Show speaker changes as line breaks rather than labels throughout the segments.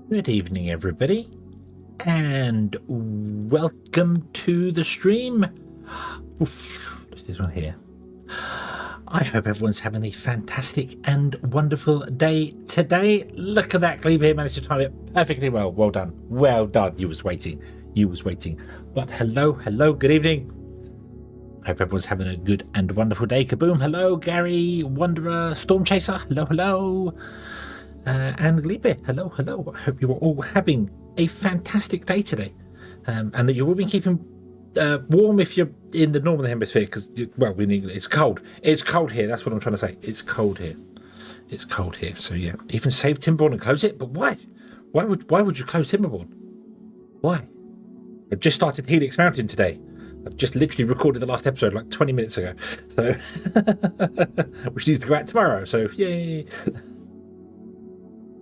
Good evening, everybody, and welcome to the stream. Oof, this one here. I hope everyone's having a fantastic and wonderful day today. Look at that, Glebe here managed to time it perfectly well. Well done. Well done. You was waiting. You was waiting. But hello, good evening. Hope everyone's having a good and wonderful day. Kaboom, hello. Gary, Wanderer, Storm Chaser, hello. And Glebe, hello. I hope you are all having a fantastic day today, and that you've all been keeping warm if you're in the northern hemisphere, because, well, in England it's cold. It's cold here. That's what I'm trying to say. It's cold here. It's cold here. So yeah, even save Timberborn and close it. But why? Why would you close Timberborn? Why? I've just started Helix Mountain today. I've just literally recorded the last episode like 20 minutes ago. So which needs to go out tomorrow. So yay.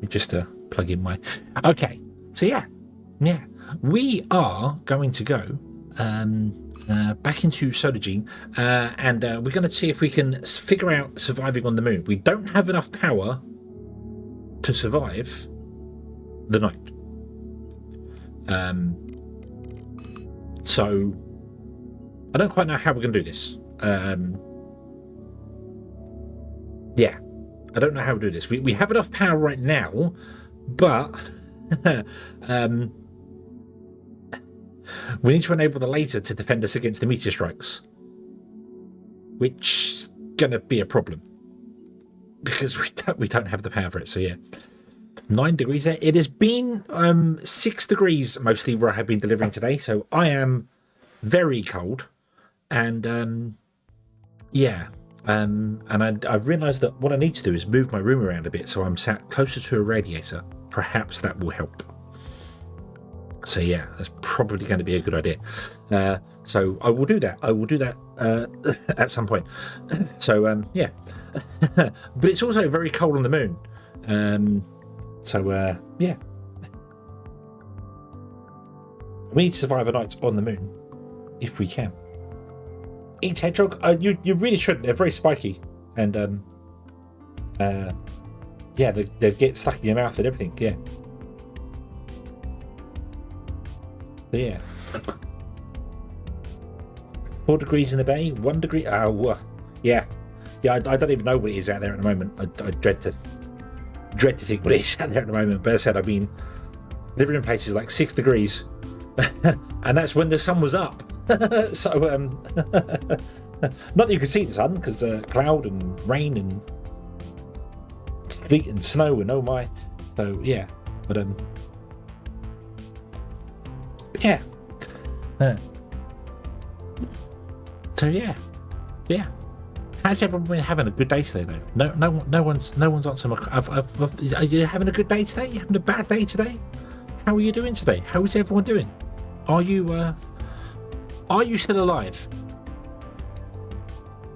Just to plug in my okay, so yeah we are going to go back into Solargene, and we're going to see if we can figure out surviving on the moon. We don't have enough power to survive the night, so I don't quite know how we're going to do this. Yeah, I don't know how to do this. We have enough power right now, but we need to enable the laser to defend us against the meteor strikes, which is going to be a problem because we don't have the power for it. So yeah, 9 degrees there. It has been 6 degrees mostly where I have been delivering today, so I am very cold, and yeah. And I've realised that what I need to do is move my room around a bit so I'm sat closer to a radiator. Perhaps that will help. So yeah, that's probably going to be a good idea. So I will do that. At some point. So yeah. But it's also very cold on the moon. So yeah. We need to survive a night on the moon if we can. Eat hedgehog. You really shouldn't. They're very spiky, and Yeah, they get stuck in your mouth and everything. Yeah. So, yeah. 4 degrees in the day, 1 degree. Oh, yeah. Yeah, I don't even know what it is out there at the moment. I dread to think what it is out there at the moment. But as I said, I've been living in places like 6 degrees, and that's when the sun was up. So, not that you could see the sun, because cloud and rain and sleet and snow and oh my. So yeah, but yeah. So yeah. Has everyone been having a good day today though? No one's answering my. Are you having a good day today? You having a bad day today? How are you doing today? How is everyone doing? Are you still alive?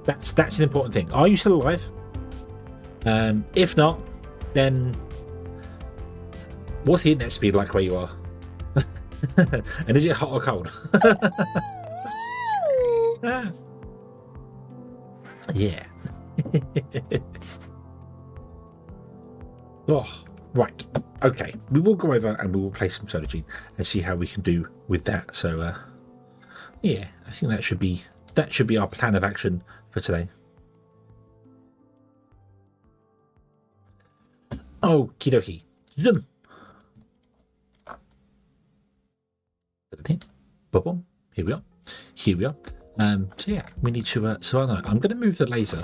That's an important thing. Are you still alive? If not, then what's the internet speed like where you are? And is it hot or cold? Yeah. Oh, right. Okay. We will go over and we will play some Solargene and see how we can do with that. So, yeah, I think that should be our plan of action for today. Okie dokie. Zoom. Boom. Here we are. So yeah, we need to so I'm going to move the laser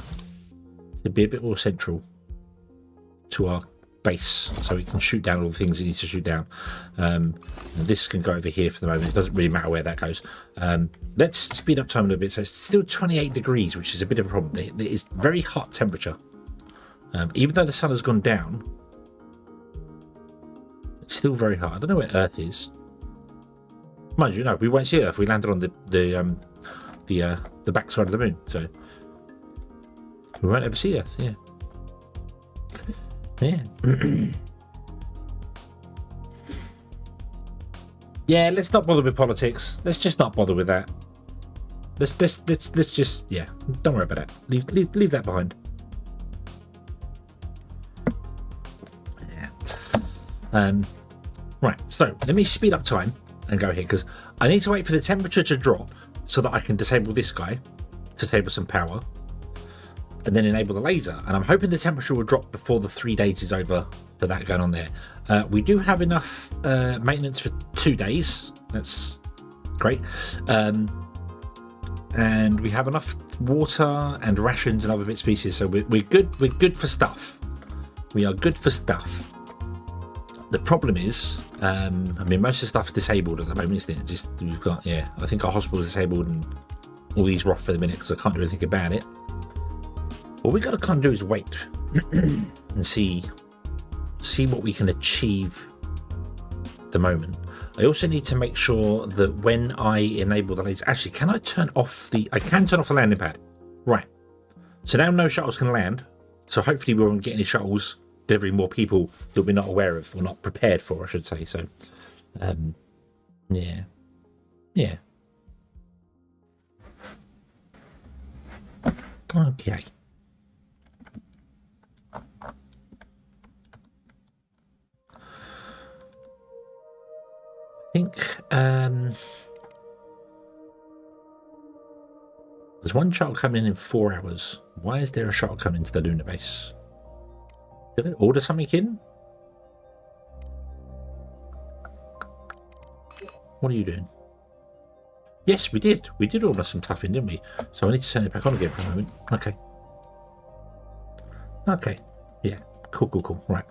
to be a bit more central to our base so it can shoot down all the things it needs to shoot down. And this can go over here for the moment. It doesn't really matter where that goes. Let's speed up time a little bit. So it's still 28 degrees, which is a bit of a problem. It is very hot temperature. Even though the sun has gone down, it's still very hot. I don't know where Earth is. Mind you, no, we won't see Earth. We landed on the backside of the moon, so we won't ever see Earth. Yeah. Yeah, let's not bother with politics. Let's just not bother with that. Let's just, yeah, don't worry about that. Leave that behind. Yeah. Right, so let me speed up time and go here because I need to wait for the temperature to drop so that I can disable this guy, disable some power, and then enable the laser. And I'm hoping the temperature will drop before the 3 days is over for that going on there. We do have enough maintenance for 2 days. That's great. And we have enough water and rations and other bits and pieces. So we're good. We're good for stuff. We are good for stuff. The problem is, I mean, most of the stuff is disabled at the moment, isn't it? Just we've got, yeah, I think our hospital is disabled and all these are off for the minute because I can't do anything about it. All we got to kind of do is wait and see what we can achieve at the moment. I also need to make sure that when I enable the laser, actually, can I turn off I can turn off the landing pad. Right. So now no shuttles can land. So hopefully we won't get any shuttles delivering more people that we're not aware of or not prepared for, I should say. So, yeah. Okay. I think there's one shuttle coming in 4 hours. Why is there a shuttle coming to the lunar base? Did I order something in? What are you doing? Yes, we did. We did order some stuff in, didn't we? So I need to turn it back on again for a moment. Okay. Yeah. Cool. Right.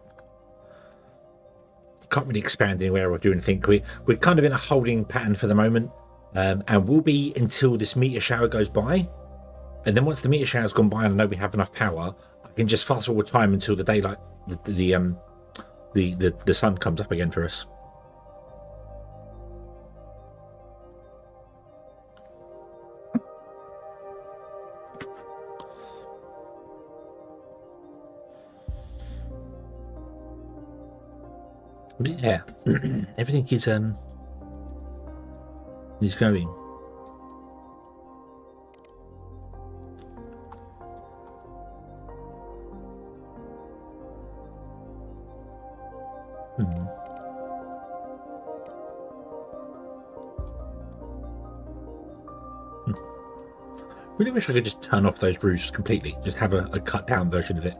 Can't really expand anywhere or do anything. We're kind of in a holding pattern for the moment. And we'll be until this meteor shower goes by. And then once the meteor shower's gone by and I know we have enough power, I can just fast forward time until the daylight, the sun comes up again for us. Yeah, everything is going. Hmm. Really wish I could just turn off those roofs completely. Just have a cut down version of it.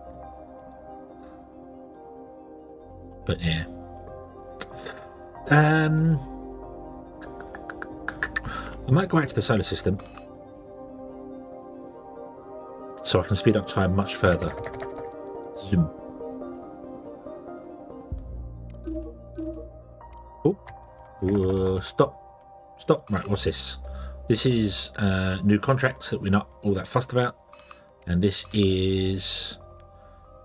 But yeah. I might go back to the solar system so I can speed up time much further. Zoom. Oh, stop. Right, what's this? This is new contracts that we're not all that fussed about, and this is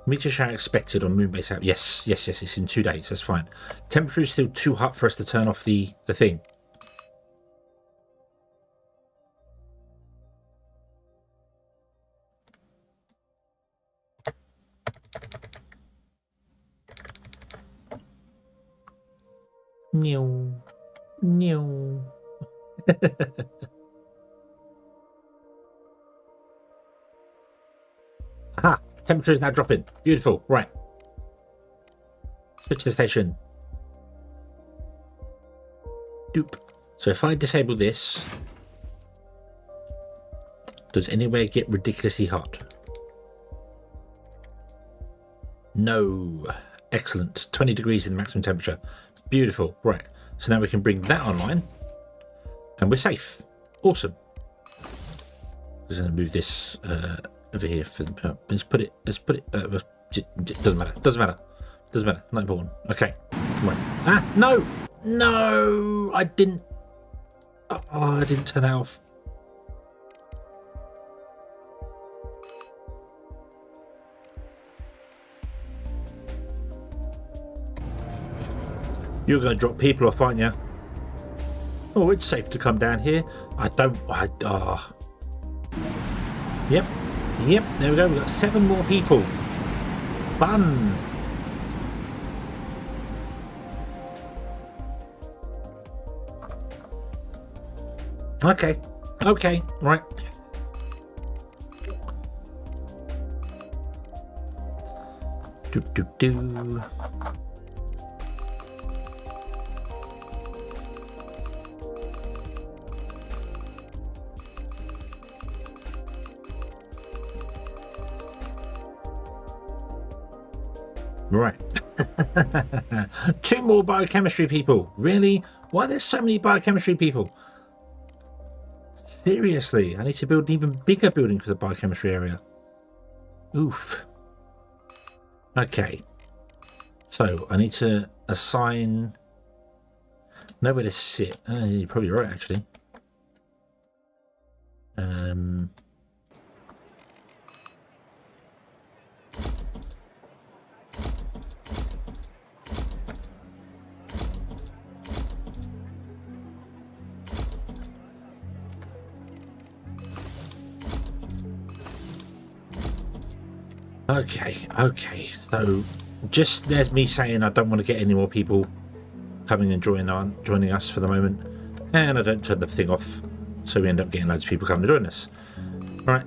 meteor shower expected on Moonbase app. Yes. It's in 2 days. That's fine. Temperature is still too hot for us to turn off the thing. Meow. Aha! Temperature is now dropping. Beautiful. Right. Switch to the station. Doop. So if I disable this, does anywhere get ridiculously hot? No. Excellent. 20 degrees in the maximum temperature. Beautiful. Right. So now we can bring that online. And we're safe. Awesome. I'm just going to move this over here. Let's put it. Doesn't matter. Not important. Okay. Right. Ah, no. I didn't. Oh, I didn't turn that off. You're going to drop people off, aren't you? Oh, it's safe to come down here. Yep, there we go. We've got 7 more people. Fun. Okay, right. Do. Right. 2 more biochemistry people. Really? Why are there so many biochemistry people? Seriously, I need to build an even bigger building for the biochemistry area. Oof. Okay. So I need to assign nowhere to sit. You're probably right, actually. Okay. So just there's me saying I don't want to get any more people coming and joining us for the moment, and I don't turn the thing off, so we end up getting loads of people coming to join us. Right.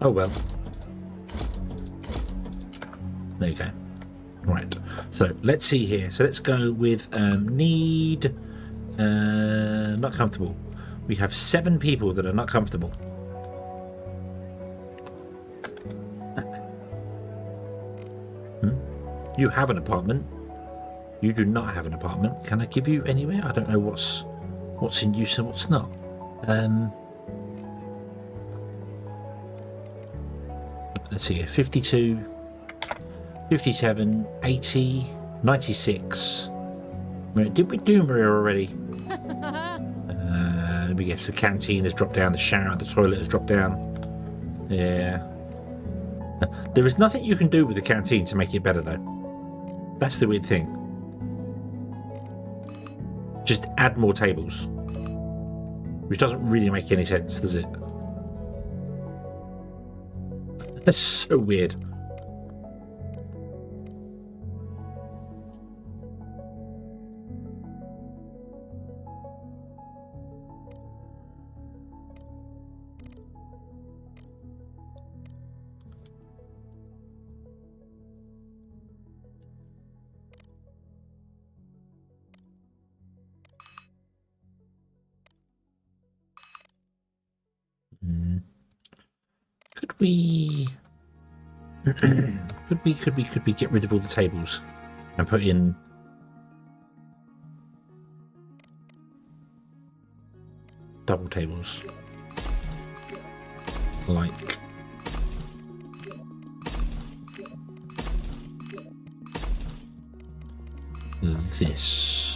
Oh well. There you go. Right. So let's see here. So let's go with need not comfortable. We have 7 people that are not comfortable. You have an apartment. You do not have an apartment. Can I give you anywhere? I don't know what's in use and what's not. Let's see here. 52, 57, 80, 96. Did we do Maria already? Let me guess. The canteen has dropped down. The shower, the toilet has dropped down. Yeah. There is nothing you can do with the canteen to make it better, though. That's the weird thing. Just add more tables. Which doesn't really make any sense, does it? That's so weird. Could we could we get rid of all the tables and put in double tables like this?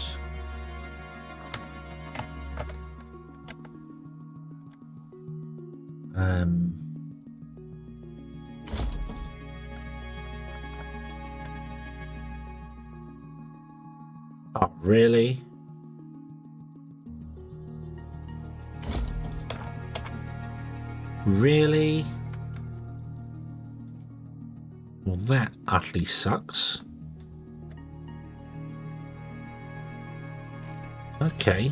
Oh, really? Really? Well, that utterly sucks. Okay.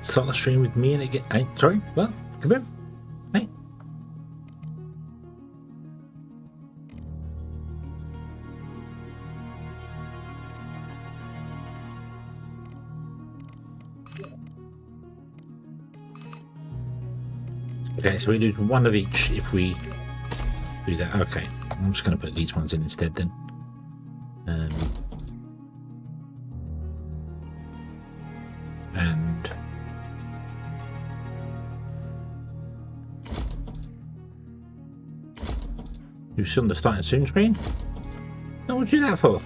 Start the stream with me and again. Hey, sorry, well, come in. Hey. Okay, so we lose one of each if we do that. Okay, I'm just going to put these ones in instead then. And you see on the starting zoom screen? No, what'd you do that for?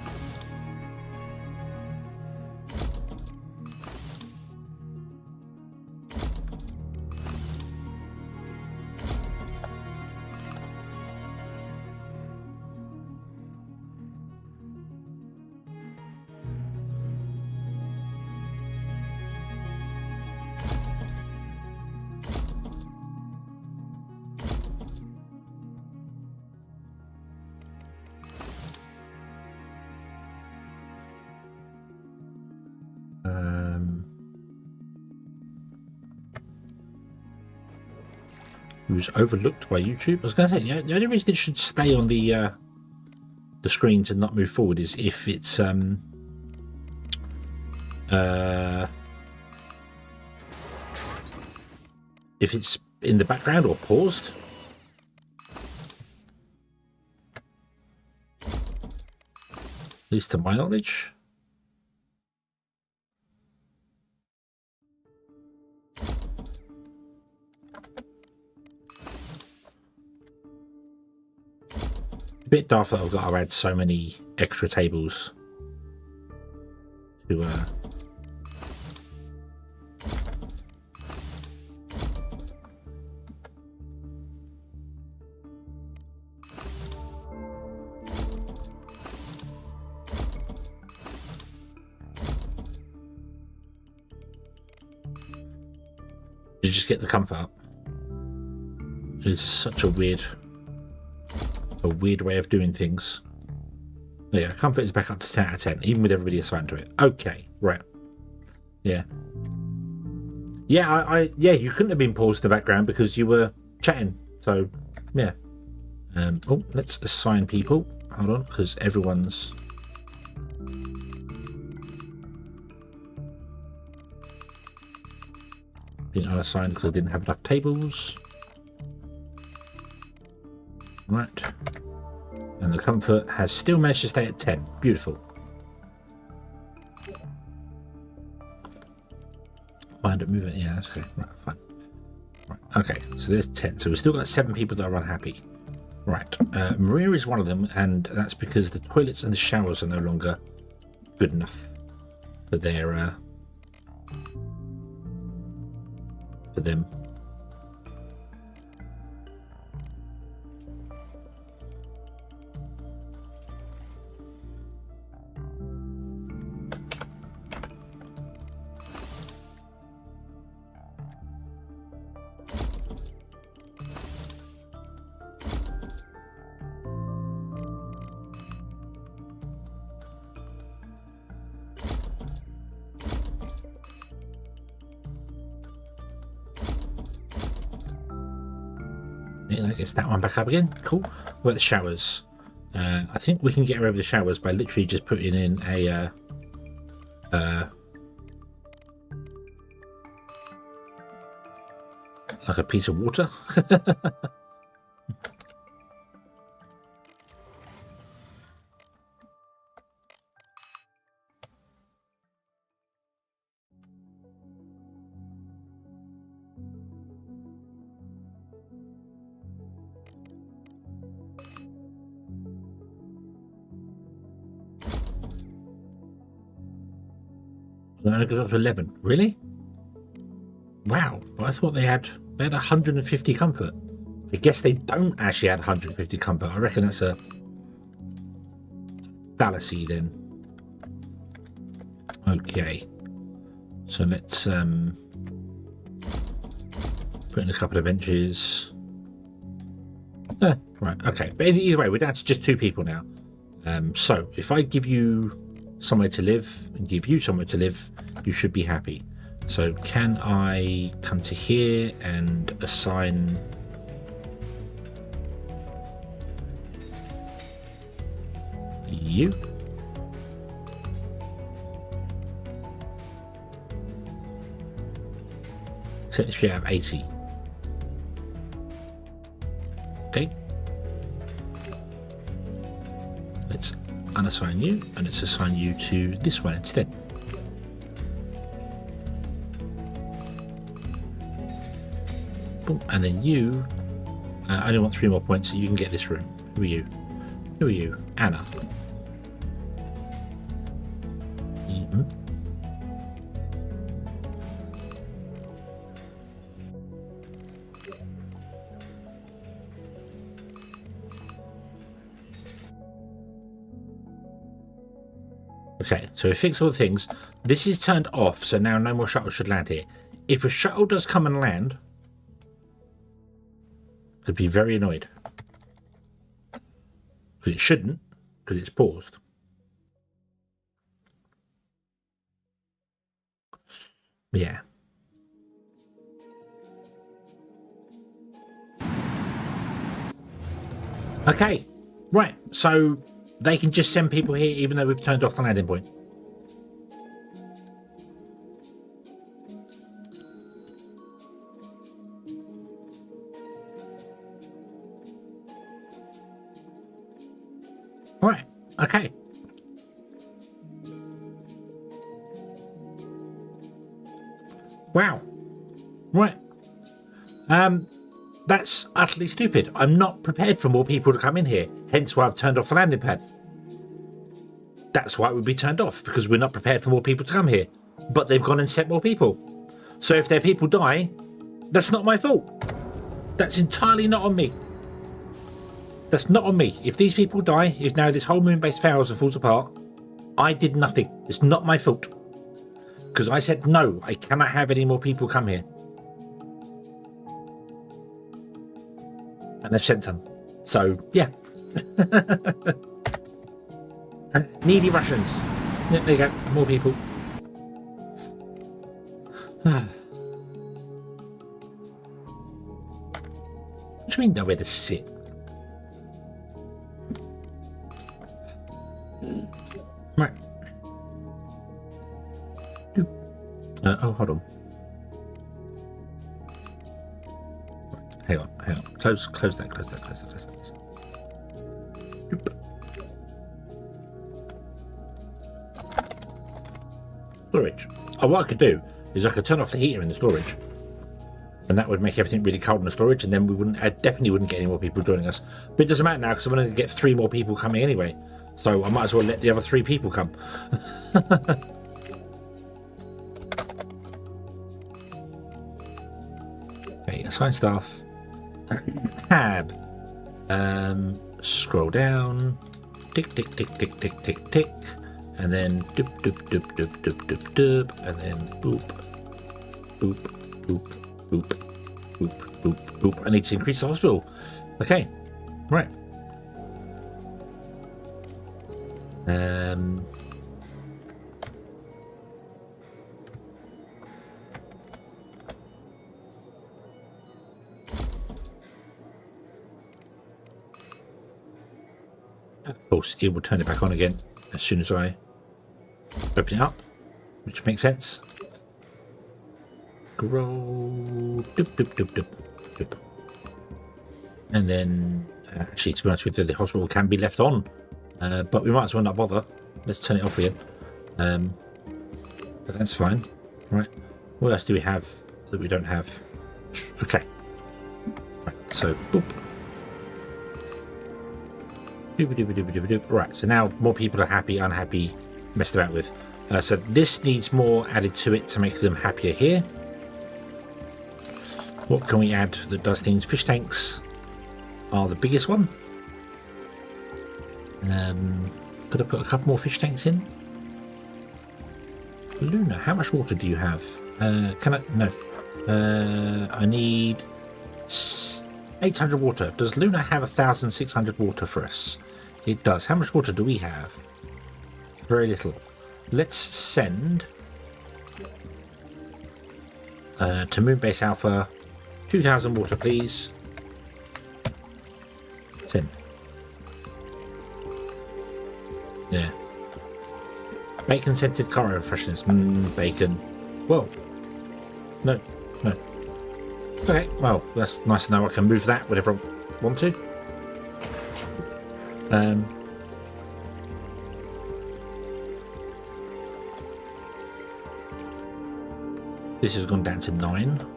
It was overlooked by YouTube. I was going to say the only reason it should stay on the screen to not move forward is if it's in the background or paused. At least to my knowledge. Bit daft that I've got to add so many extra tables to just get the comfort up. It's such a weird way of doing things. Yeah, comfort is back up to 10 out of 10, even with everybody assigned to it. Okay, right. Yeah. Yeah, yeah, you couldn't have been paused in the background because you were chatting. So, yeah. Oh, let's assign people. Hold on, because everyone's been unassigned because I didn't have enough tables. Right. And the comfort has still managed to stay at 10. Beautiful. Mind it, move it. Yeah, that's okay. Right, fine. Right. Okay, so there's 10. So we've still got 7 people that are unhappy. Right. Maria is one of them, and that's because the toilets and the showers are no longer good enough for their for them. Yeah, I guess that one back up again. Cool. What about the showers? I think we can get rid of the showers by literally just putting in a like a piece of water. No, it goes up to 11. Really? Wow. Well, I thought they had 150 comfort. I guess they don't actually add 150 comfort. I reckon that's a fallacy then. Okay. So let's put in a couple of benches. Right, okay. But either way, we're down to just 2 people now. So if I give you somewhere to live and give you somewhere to live, you should be happy. So can I come to here and assign you? So it should have 80. Okay. Let's unassign you and let's assign you to this one instead. Boom. And then you, I only want 3 more points so you can get this room. Who are you? Who are you? Anna. Mm-hmm. Okay, so we fix all the things. This is turned off, so now no more shuttles should land here. If a shuttle does come and land, could be very annoyed. Because it shouldn't, because it's paused. Yeah. Okay, right, so they can just send people here even though we've turned off the landing point. Right, okay. Wow. Right. That's utterly stupid. I'm not prepared for more people to come in here, hence why I've turned off the landing pad. That's why it would be turned off, because we're not prepared for more people to come here. But they've gone and sent more people. So if their people die, that's not my fault. That's entirely not on me. That's not on me. If these people die, if now this whole moon base fails and falls apart, I did nothing. It's not my fault. Because I said, no, I cannot have any more people come here. And they've sent some. So, yeah. Needy Russians. Yep, there you go. More people. What do you mean nowhere to sit? Right. Oh, hold on. Hang on. Close that. Oop. Storage. Oh, what I could do is I could turn off the heater in the storage, and that would make everything really cold in the storage, and then I definitely wouldn't get any more people joining us. But it doesn't matter now because I'm going to get 3 more people coming anyway, so I might as well let the other 3 people come. Okay, assign staff. Tab. Scroll down. Tick, and then doop, and then boop. I need to increase the hospital. Okay, right. course, it will turn it back on again as soon as I open it up, which makes sense. Grow. Doop, doop, doop, doop, doop. And then, actually, to be honest with you, the hospital can be left on, but we might as well not bother. Let's turn it off again. But that's fine. Right. What else do we have that we don't have? Okay. Right. So, boop. Doop, doop, doop, doop, doop. Right. So now more people are happy, unhappy, messed about with. So this needs more added to it to make them happier here. What can we add that does things? Fish tanks are the biggest one. Could I put a couple more fish tanks in? Luna, how much water do you have? Can I? No. I need 800 water. Does Luna have 1,600 water for us? It does. How much water do we have? Very little. Let's send to Moonbase Alpha 2,000 water, please. Send. Yeah. Bacon scented car air freshness. Bacon. Whoa. No. No. Okay. Well, that's nice to know. I can move that whenever I want to. This has gone down to 9.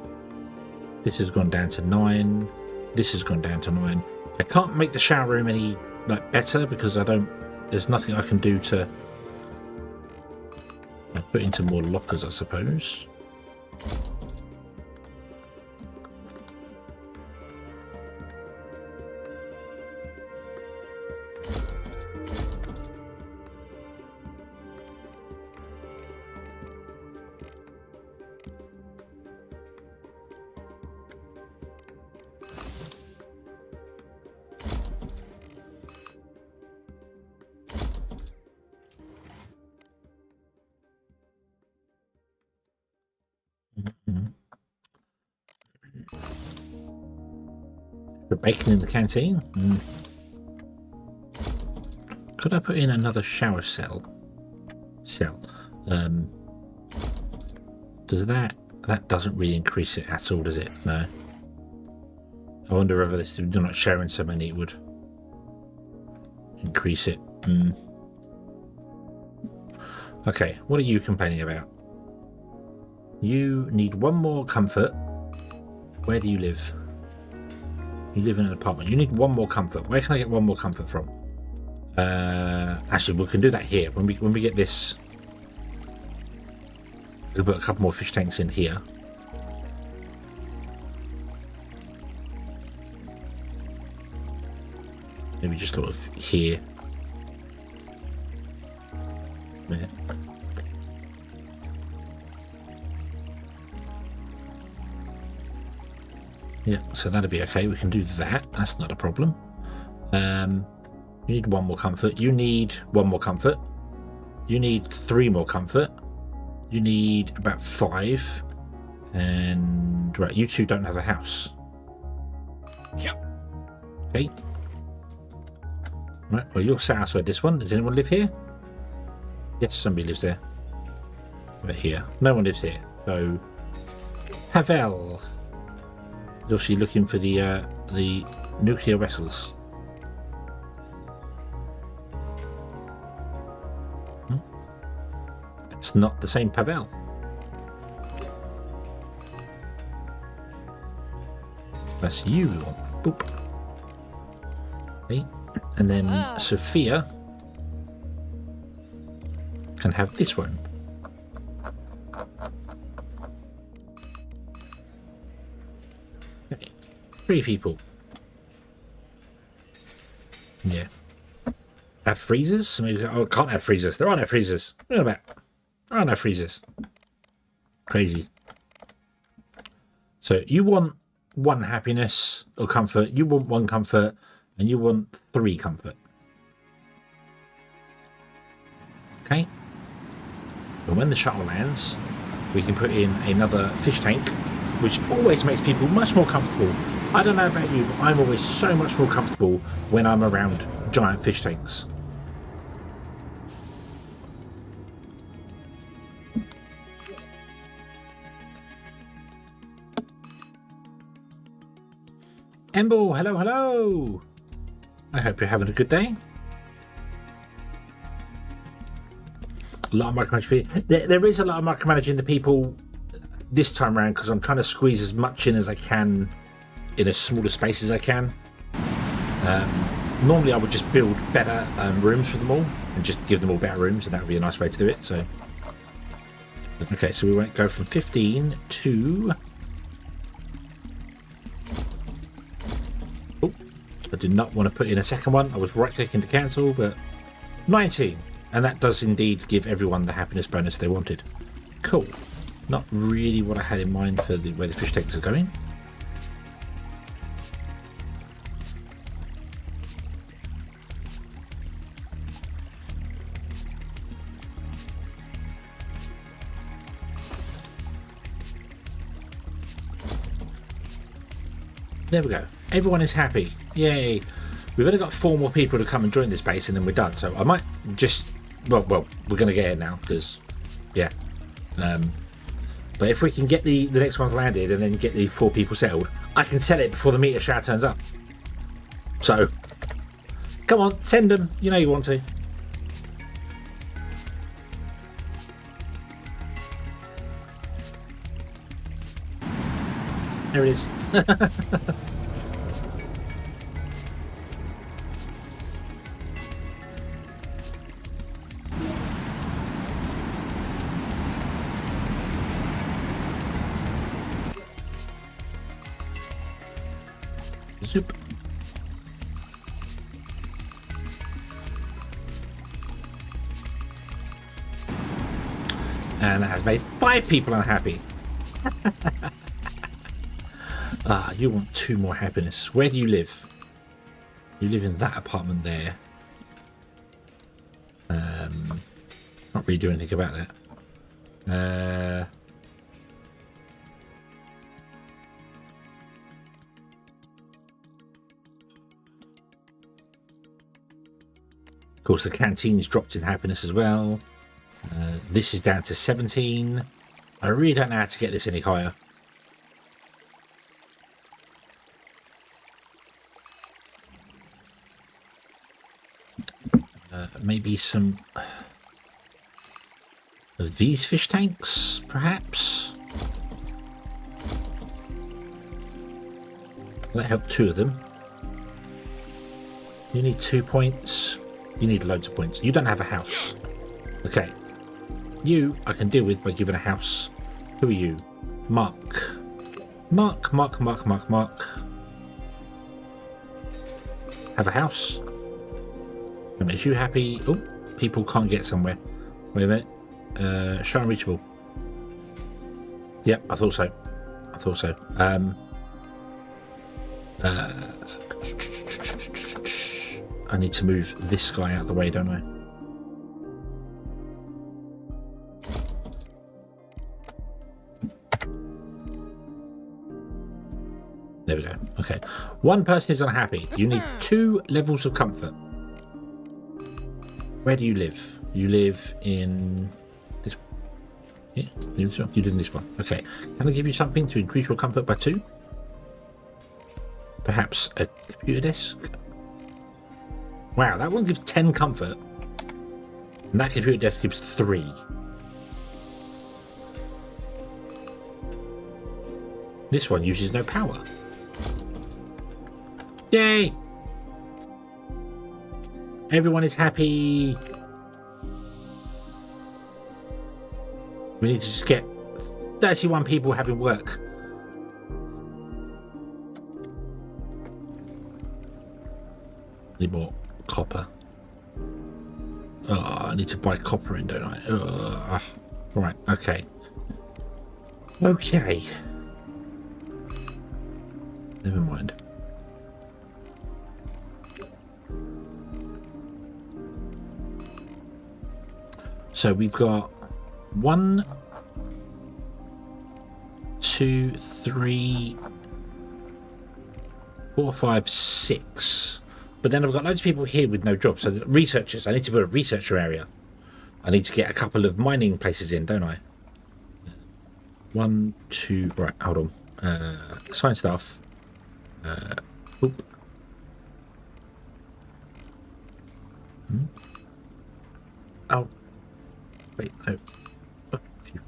This has gone down to 9. This has gone down to 9. I can't make the shower room any better because I don't. There's nothing I can do to put into more lockers, I suppose. The bacon in the canteen. Could I put in another shower cell? Does that doesn't really increase it at all, does it? No. I wonder whether this, if you're not sharing so many, it would increase it. Okay, what are you complaining about? You need one more comfort. Where do you live? You live in an apartment. You need one more comfort. Where can I get one more comfort from? Actually, we can do that here. When we get this, we'll put a couple more fish tanks in here. Maybe just sort of here. Yeah. Yeah, so that'll be okay. We can do that. That's not a problem. You need one more comfort. You need one more comfort. You need 3 more comfort. You need about 5. And right, you two don't have a house. Yep. Okay. Right, well, you're sat outside this one. Does anyone live here? Yes, somebody lives there. Right here. No one lives here. So, Havel. He's obviously looking for the nuclear vessels. That's not the same Pavel. That's you we want. Boop. Okay. And then Sophia can have this one. Okay. 3 people. Yeah. Have freezers? Maybe, oh, can't have freezers. There are no freezers. What about? There are no freezers. Crazy. So you want 1 happiness or comfort. You want 1 comfort. And you want 3 comfort. Okay. And when the shuttle lands, we can put in another fish tank, which always makes people much more comfortable. I don't know about you, but I'm always so much more comfortable when I'm around giant fish tanks. Emble, hello, hello. I hope you're having a good day. A lot of micromanaging. There is a lot of micromanaging the people this time around because I'm trying to squeeze as much in as I can in as small a space as I can. Normally I would just build better rooms for them all and just give them all better rooms, and that would be a nice way to do it. So, okay, so we won't go from 15 to... Oh, I did not want to put in a second one. I was right-clicking to cancel, but 19. And that does indeed give everyone the happiness bonus they wanted. Cool. Not really what I had in mind for the where the fish tanks are going. There we go. Everyone is happy. Yay. We've only got 4 more people to come and join this base and then we're done. So I might just... Well, we're going to get it now because, yeah. But if we can get the next ones landed and then get the 4 people settled, I can sell it before the meteor shower turns up. So, come on, send them. You know you want to. There it is. Zoop. And that has made 5 people unhappy. You want 2 more happiness. Where do you live? You live in that apartment there. Not really do anything about that. Of course, the canteen's dropped in happiness as well. This is down to 17. I really don't know how to get this any higher. Maybe some of these fish tanks, perhaps. That helped 2 of them. You need 2 points. You need loads of points. You don't have a house. Okay. You I can deal with by giving a house. Who are you? Mark. Mark. Have a house. That makes you happy. Oh, people can't get somewhere. Wait a minute. Show unreachable. Yep, I thought so. I need to move this guy out of the way, don't I? There we go. Okay. 1 person is unhappy. You need 2 levels of comfort. Where do you live? You live in this... Yeah, you live in this one. Okay. Can I give you something to increase your comfort by 2? Perhaps a computer desk? Wow, that one gives 10 comfort. And that computer desk gives 3. This one uses no power. Yay! Everyone is happy. We need to just get 31 people having work. Need more copper. Oh, I need to buy copper in, don't I? Right, okay. Okay. Never mind. So we've got 1, 2, 3, 4, 5, 6. But then I've got loads of people here with no jobs. So the researchers, I need to build a researcher area. I need to get a couple of mining places in, don't I? 1, 2, right, hold on. Science staff. Oop. Oh. Wait, no. Oh, phew.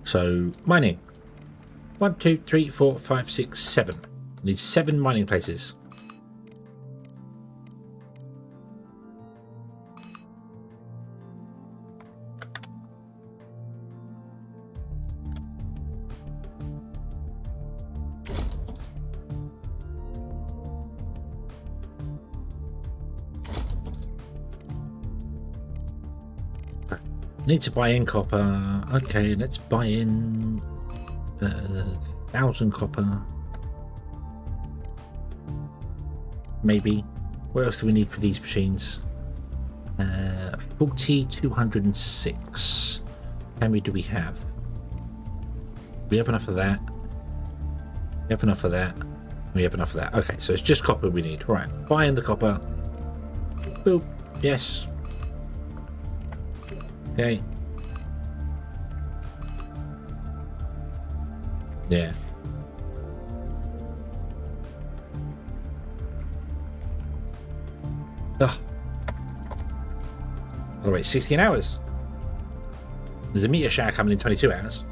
So, mining. 1, 2, 3, 4, 5, 6, 7. Need 7 mining places. Need to buy in copper. Okay, let's buy in 1,000 copper. Maybe. What else do we need for these machines? 4,206. How many do we have? We have enough of that. We have enough of that. We have enough of that. Okay, so it's just copper we need. Right, buy in the copper. Boop. Yes. Okay. Yeah. Ugh. Oh, wait, 16 hours. There's a meteor shower coming in 22 hours.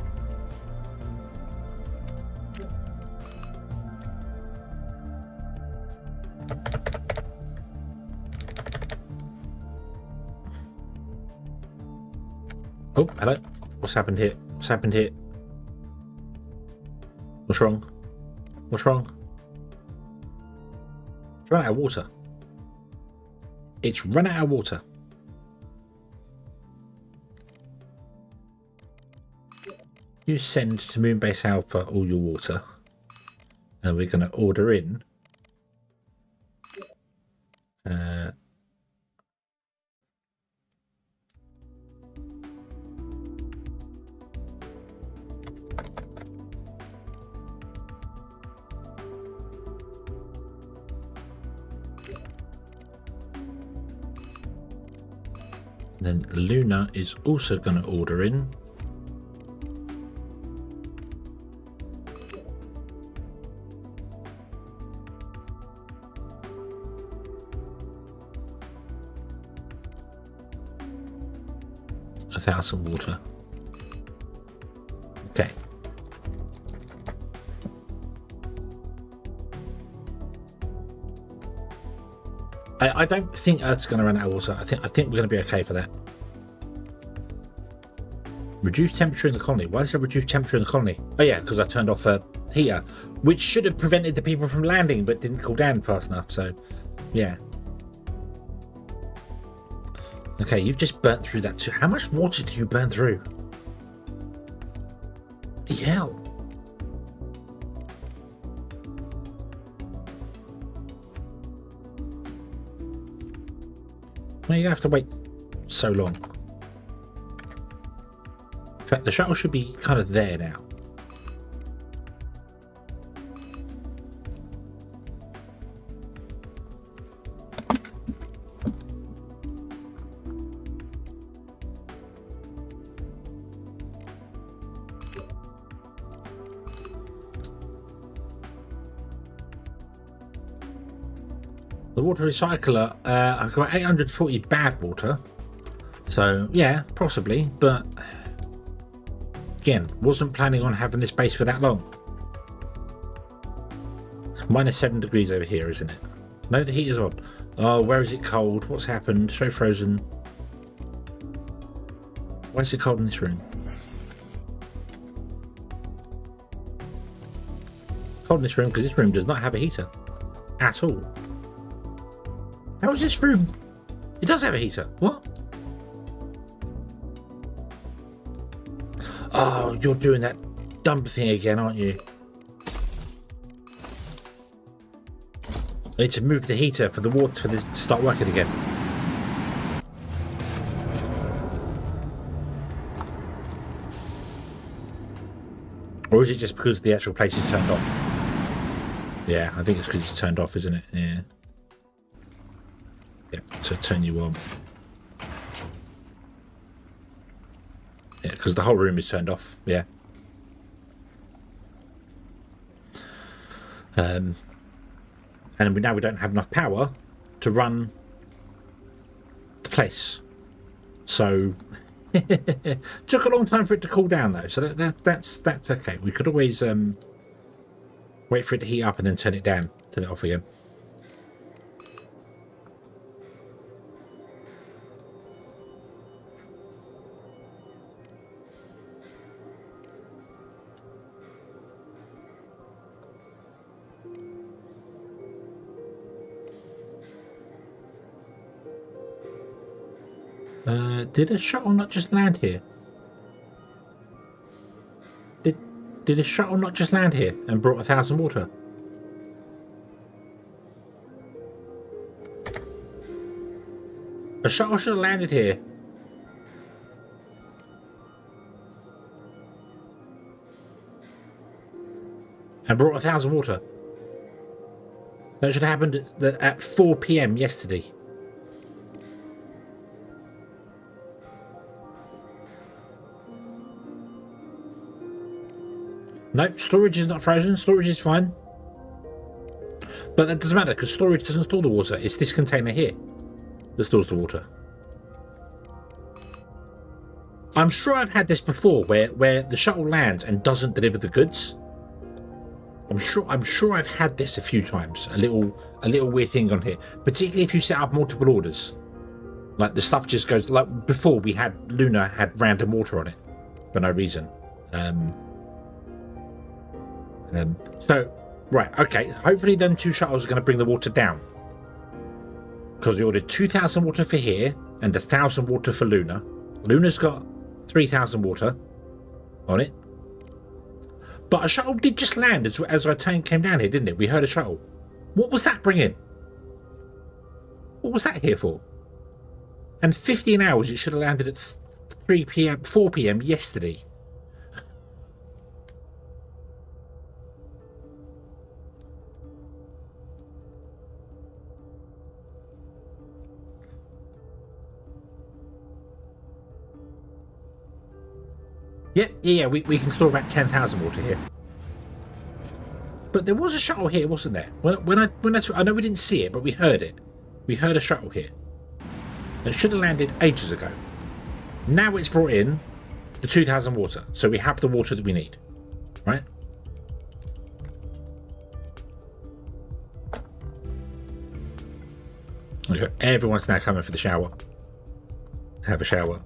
Oh, hello. What's happened here? What's happened here? What's wrong? What's wrong? It's run out of water. It's run out of water. You send to Moonbase Alpha all your water. And we're going to order in. Then Luna is also going to order in. A 1,000 water. Okay. I don't think Earth's going to run out of water. I think we're going to be okay for that. Reduced temperature in the colony. Why is there reduced temperature in the colony? Oh yeah, because I turned off a heater, which should have prevented the people from landing, but didn't cool down fast enough. So, yeah. Okay, you've just burnt through that too. How much water do you burn through? Hell. Well, you have to wait so long. In fact, the shuttle should be kind of there now. The water recycler, I've got 840 bad water. So, yeah, possibly, but again, wasn't planning on having this base for that long. It's minus 7 degrees over here, isn't it? No, the heater's on. Oh, where is it cold? What's happened? So frozen. Why is it cold in this room? Cold in this room because this room does not have a heater at all. How is this room? It does have a heater. What? Oh, you're doing that dump thing again, aren't you? I need to move the heater for the water to start working again. Or is it just because the actual place is turned off? Yeah, I think it's because it's turned off, isn't it? Yeah. Yeah, so turn you on. Yeah, because the whole room is turned off. Yeah. And now we don't have enough power to run the place. So took a long time for it to cool down though. So that's okay. We could always wait for it to heat up and then turn it off again. Did a shuttle not just land here? Did a shuttle not just land here and brought 1,000 water? A shuttle should have landed here. And brought 1,000 water. That should have happened at 4 PM yesterday. Nope, storage is not frozen. Storage is fine. But that doesn't matter because storage doesn't store the water. It's this container here that stores the water. I'm sure I've had this before where the shuttle lands and doesn't deliver the goods. I'm sure I've had this a few times. A little weird thing on here. Particularly if you set up multiple orders. Like the stuff just goes, like before we had Luna had random water on it for no reason. So, right, okay. Hopefully them two shuttles are going to bring the water down. Because we ordered 2,000 water for here and 1,000 water for Luna. Luna's got 3,000 water on it. But a shuttle did just land as our tank came down here, didn't it? We heard a shuttle. What was that bringing? What was that here for? And 15 hours it should have landed at 3 PM, 4 PM yesterday. Yeah, we can store about 10,000 water here. But there was a shuttle here, wasn't there? I know we didn't see it, but we heard it. We heard a shuttle here. It should have landed ages ago. Now it's brought in the 2,000 water, so we have the water that we need, right? Okay, everyone's now coming for the shower. Have a shower.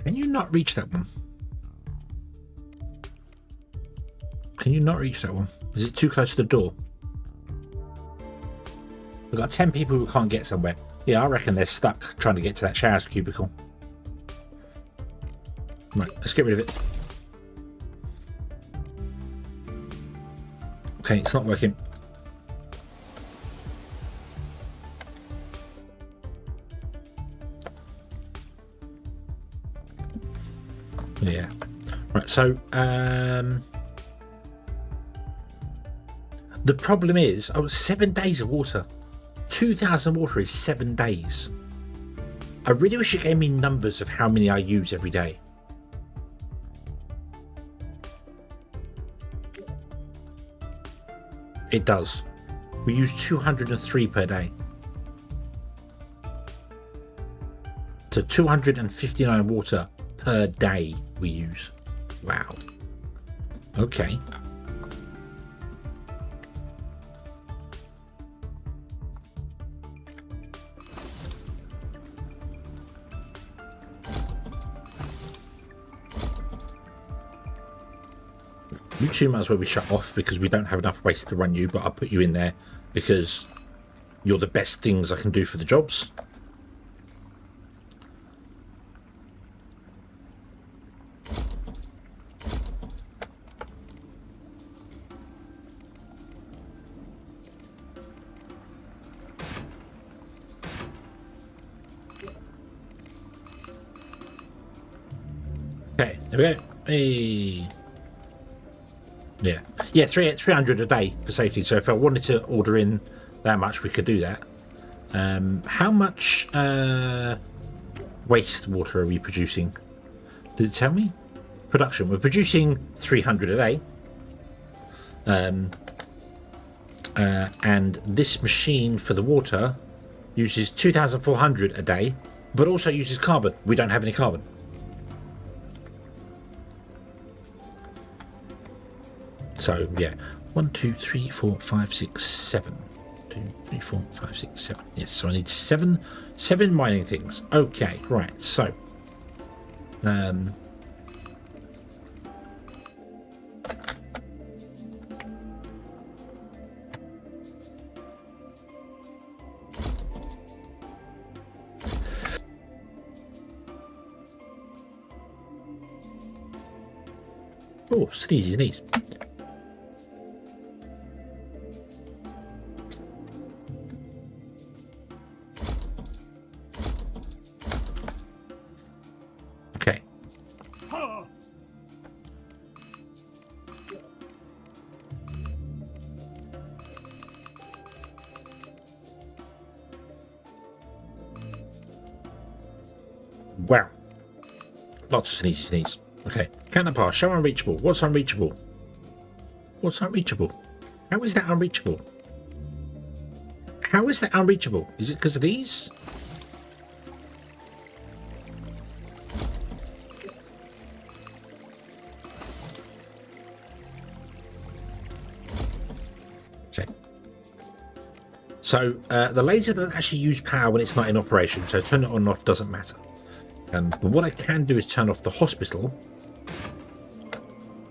Can you not reach that one? Can you not reach that one? Is it too close to the door? We've got 10 people who can't get somewhere. Yeah, I reckon they're stuck trying to get to that shower's cubicle. Right, let's get rid of it. Okay, it's not working. Yeah. Right, so the problem is 7 days of water. 2,000 water is 7 days. I really wish it gave me numbers of how many I use every day. It does. We use 203 per day. So 259 water per day we use. Wow. Okay. You two might as well be shut off because we don't have enough waste to run you, but I'll put you in there because you're the best things I can do for the jobs. Okay, there we go. Hey. Yeah. Yeah, 300 a day for safety. So if I wanted to order in that much, we could do that. How much wastewater are we producing? Did it tell me? Production. We're producing 300 a day. And this machine for the water uses 2,400 a day, but also uses carbon. We don't have any carbon. So, yeah. 1, 2, 3, 4, 5, 6, 7. 2, 3, 4, 5, 6, 7. Yes, so I need seven mining things. Okay, right. So, oh, sneezy sneeze. Okay. Wow. Lots of sneezy sneeze. Okay. Counterpart, show unreachable. What's unreachable? What's unreachable? How is that unreachable? How is that unreachable? Is it because of these? Okay. So the laser doesn't actually use power when it's not in operation, so turn it on and off doesn't matter. But what I can do is turn off the hospital.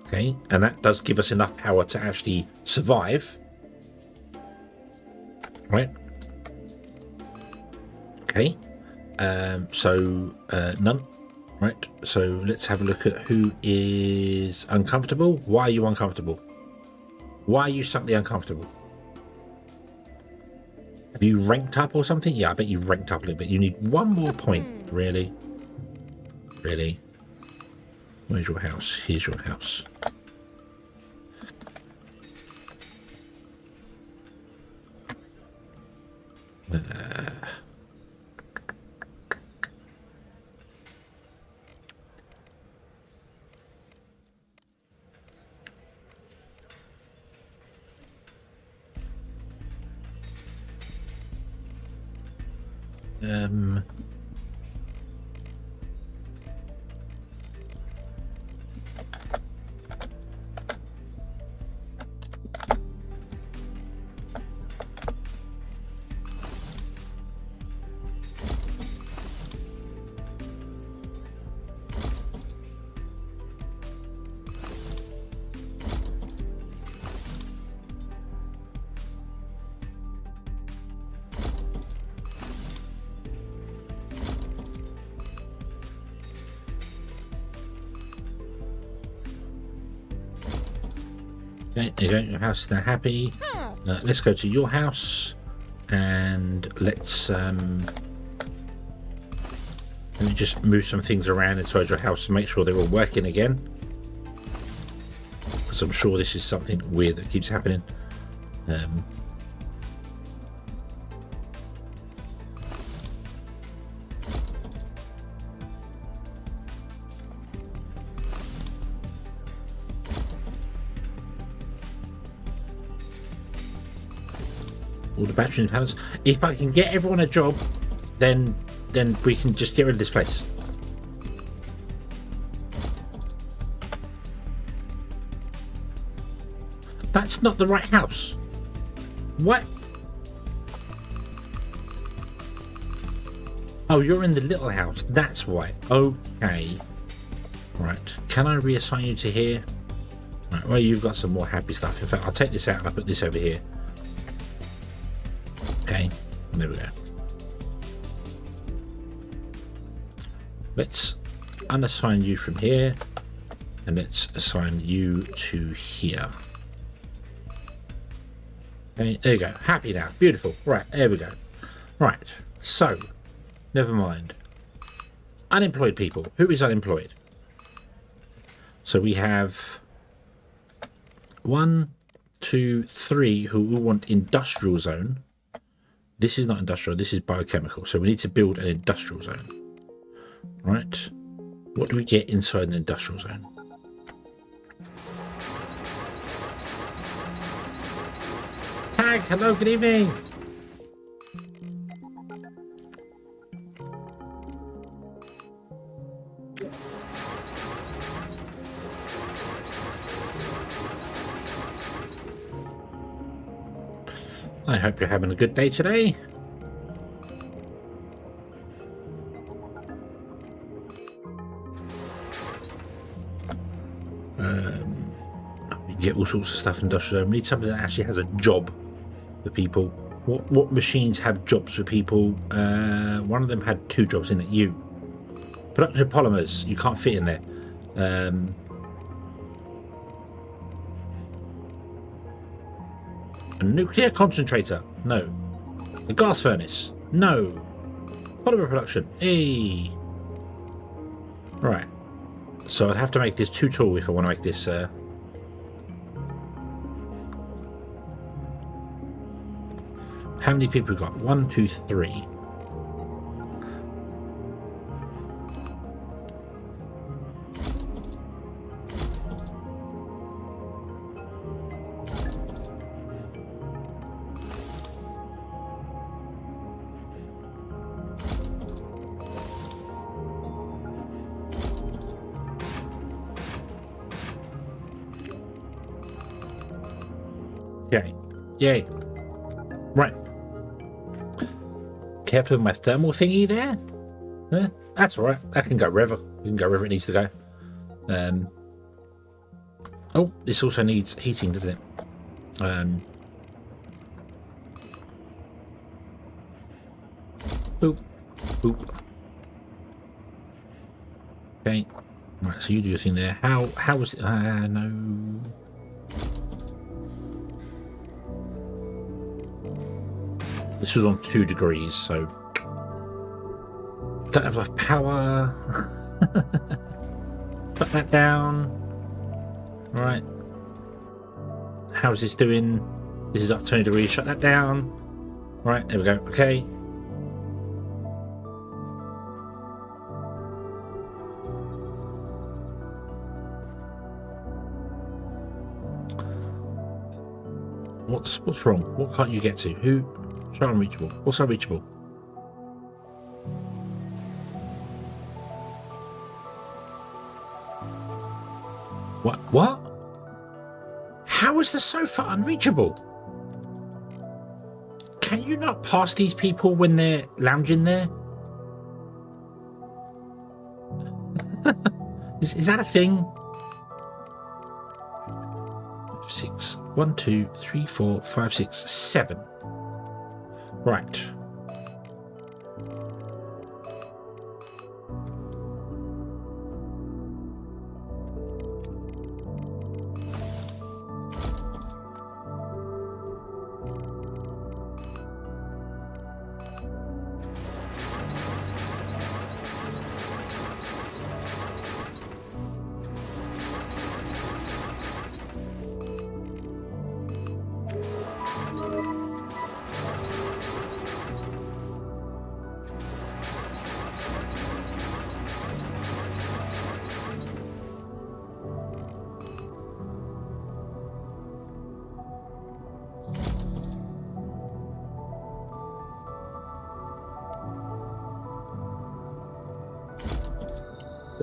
Okay, and that does give us enough power to actually survive. Right. Okay. So none. Right. So let's have a look at who is uncomfortable. Why are you uncomfortable? Why are you suddenly uncomfortable? Have you ranked up or something? Yeah, I bet you ranked up a little bit. You need one more point. Really? Really? Where's your house? Here's your house. Okay, there you go. Your house is now happy. Let's go to your house and let's let me just move some things around inside your house to make sure they're all working again, because I'm sure this is something weird that keeps happening. All the battery panels. If I can get everyone a job, then we can just get rid of this place. That's not the right house. What? Oh, you're in the little house. That's why. Okay. Right. Can I reassign you to here? Right. Well, you've got some more happy stuff. In fact, I'll take this out and I'll put this over here. Okay, there we go. Let's unassign you from here and let's assign you to here. Okay, there you go. Happy now. Beautiful. Right, there we go. Right, so, never mind. Unemployed people. Who is unemployed? So we have 1, 2, 3 who all want industrial zone. This is not industrial, this is biochemical. So we need to build an industrial zone. Right. What do we get inside the industrial zone? Tag, hello, good evening. I hope you're having a good day today. You get all sorts of stuff industrial. We need something that actually has a job for people. What machines have jobs for people? One of them had 2 jobs in it. You. Production of polymers. You can't fit in there. A nuclear concentrator. No. A gas furnace. No. Polymer production. Hey. Right. So I'd have to make this 2 tall if I want to make this. How many people we got? 1, 2, 3. Okay. Yay. Right. Careful with my thermal thingy there. That's alright. That can go wherever. It can go wherever it needs to go. Oh, this also needs heating, doesn't it? Boop. Boop. Okay. Right, so you do your thing there. How was it? No. This was on 2 degrees, so don't have enough power. Put that down. All right. How's this doing? This is up 20 degrees. Shut that down. All right, there we go. Okay. What's wrong? What can't you get to? Who? Show unreachable. What's unreachable? What? How is the sofa unreachable? Can you not pass these people when they're lounging there? Is that a thing? 6. 1, 2, 3, 4, 5, 6, 7. Right.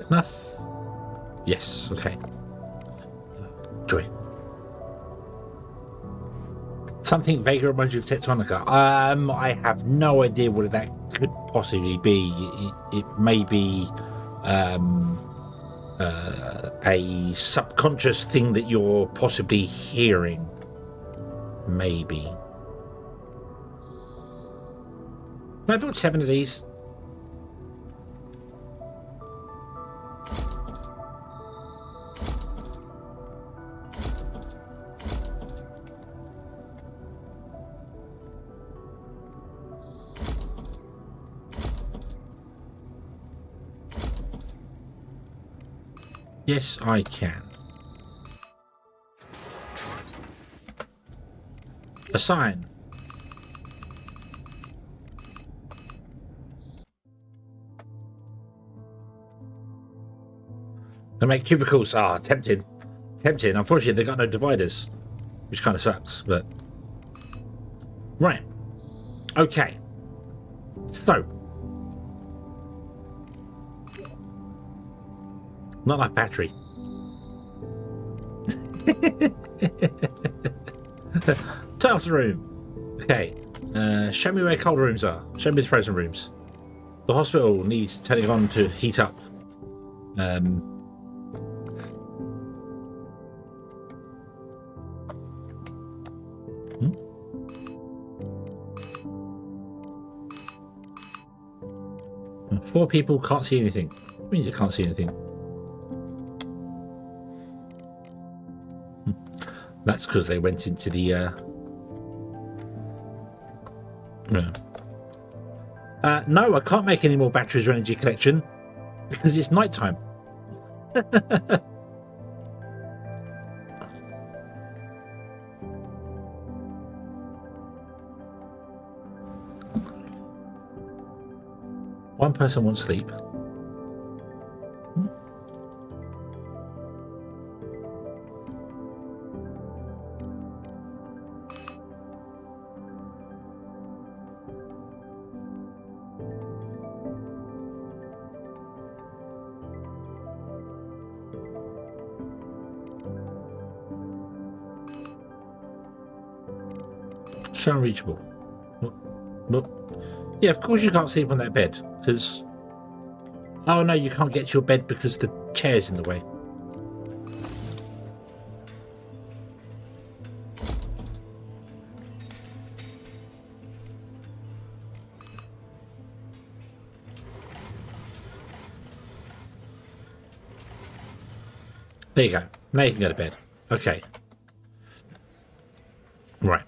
Enough? Yes, okay. Joy. Something vague reminds you of Tectonica. I have no idea what that could possibly be. It may be a subconscious thing that you're possibly hearing. Maybe. Can I build 7 of these? Yes, I can. Assign. To make cubicles. Ah, tempting. Tempting. Unfortunately, they've got no dividers, which kind of sucks, but... Right. Okay. So. Not enough battery. Turn off the room. Okay. Show me where cold rooms are. Show me the frozen rooms. The hospital needs turning on to heat up. Hmm? 4 people can't see anything. What means you can't see anything? That's because they went into the no, I can't make any more batteries or energy collection because it's nighttime. One person wants sleep. Show unreachable. Yeah, of course you can't sleep on that bed, because... Oh no, you can't get to your bed because the chair's in the way. There you go. Now you can go to bed. Okay. Right.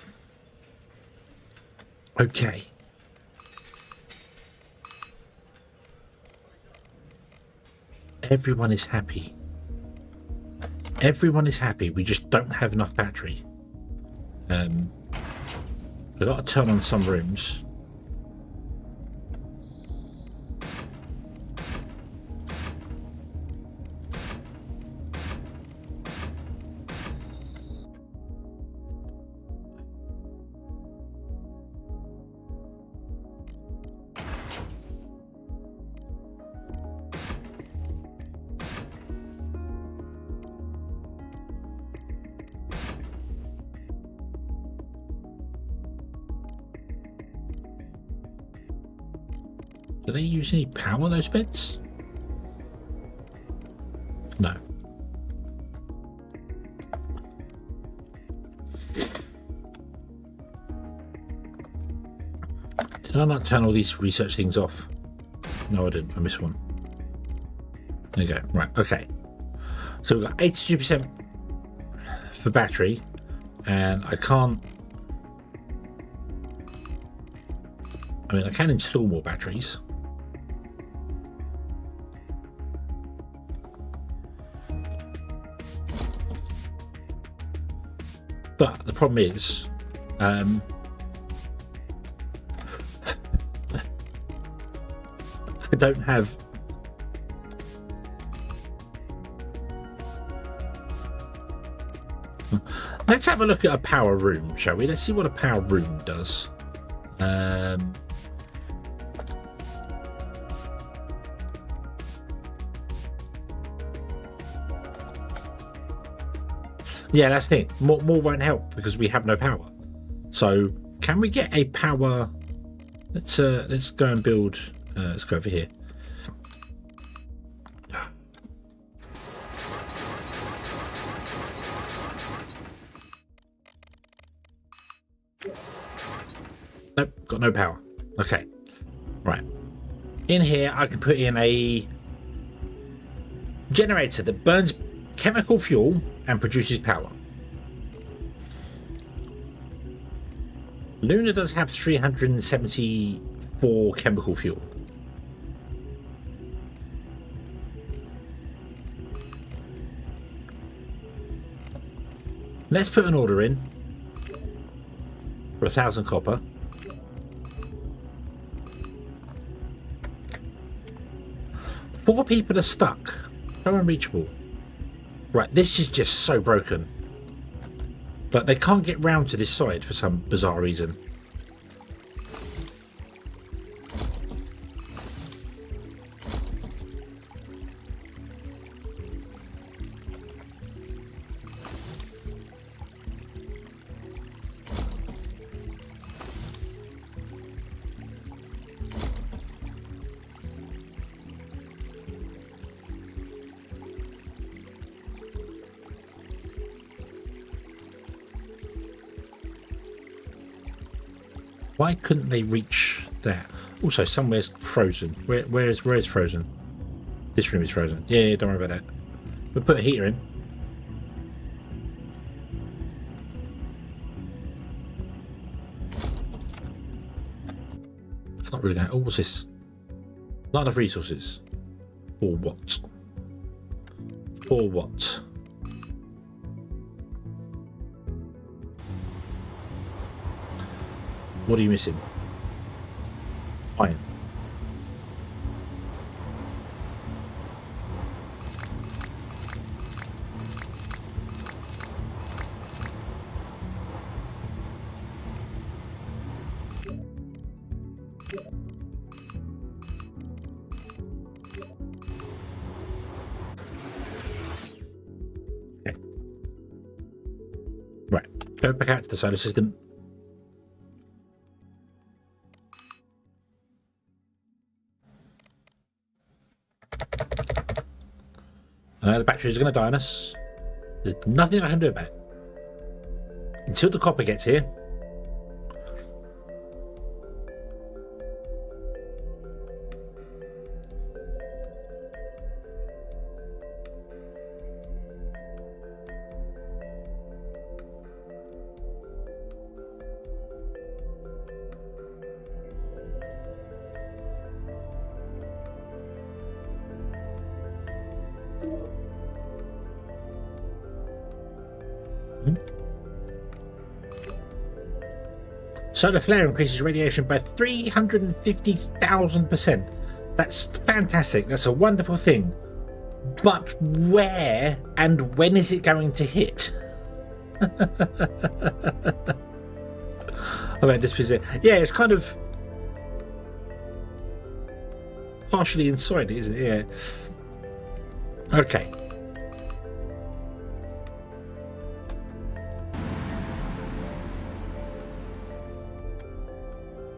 Okay. Everyone is happy. Everyone is happy. We just don't have enough battery. I've got to turn on some rooms. Do they use any power, those beds? No. Did I not turn all these research things off? No, I didn't. I missed one. There you go. Right, okay. So we've got 82% for battery, and I can't... I mean, I can install more batteries. But the problem is, I don't have... Let's have a look at a power room, shall we? Let's see what a power room does. Yeah, that's the thing. More won't help because we have no power. So, can we get a power? Let's go and build. Let's go over here. Nope, got no power. Okay, right. In here, I can put in a generator that burns chemical fuel and produces power. Luna does have 374 chemical fuel. Let's put an order in for 1,000 copper. Four people are stuck. So unreachable. Right, this is just so broken. But they can't get round to this side for some bizarre reason. Why couldn't they reach there? Also, somewhere's frozen. Where is frozen? This room is frozen. Yeah, don't worry about that. We'll put a heater in. It's not really going. Oh, what's this? A lot of resources. For what? For what? What are you missing? Iron. Okay. Right. Go back out to the solar system. I know the batteries are going to die on us. There's nothing I can do about it. Until the copper gets here. Solar flare increases radiation by 350,000%. That's fantastic. That's a wonderful thing. But where and when is it going to hit? I mean, this is it. Yeah, it's kind of partially inside it, isn't it? Yeah. Okay.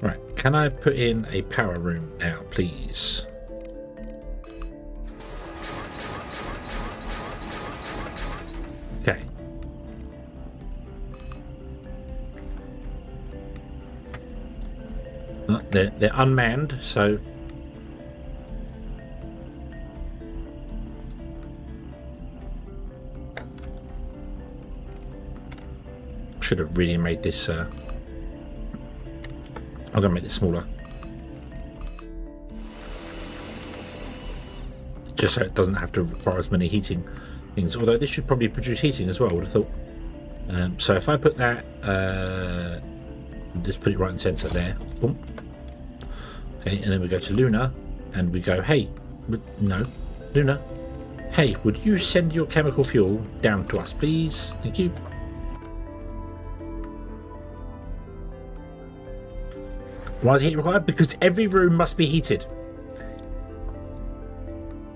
Right, can I put in a power room now, please? Okay. They're unmanned, so should have really made this. I'm going to make this smaller. Just so it doesn't have to require as many heating things. Although this should probably produce heating as well, I would have thought. So if I put that, just put it right in the centre there. Boom. Okay, and then we go to Luna and we go, hey, no, Luna, hey, would you send your chemical fuel down to us, please? Thank you. Why is heat required? Because every room must be heated.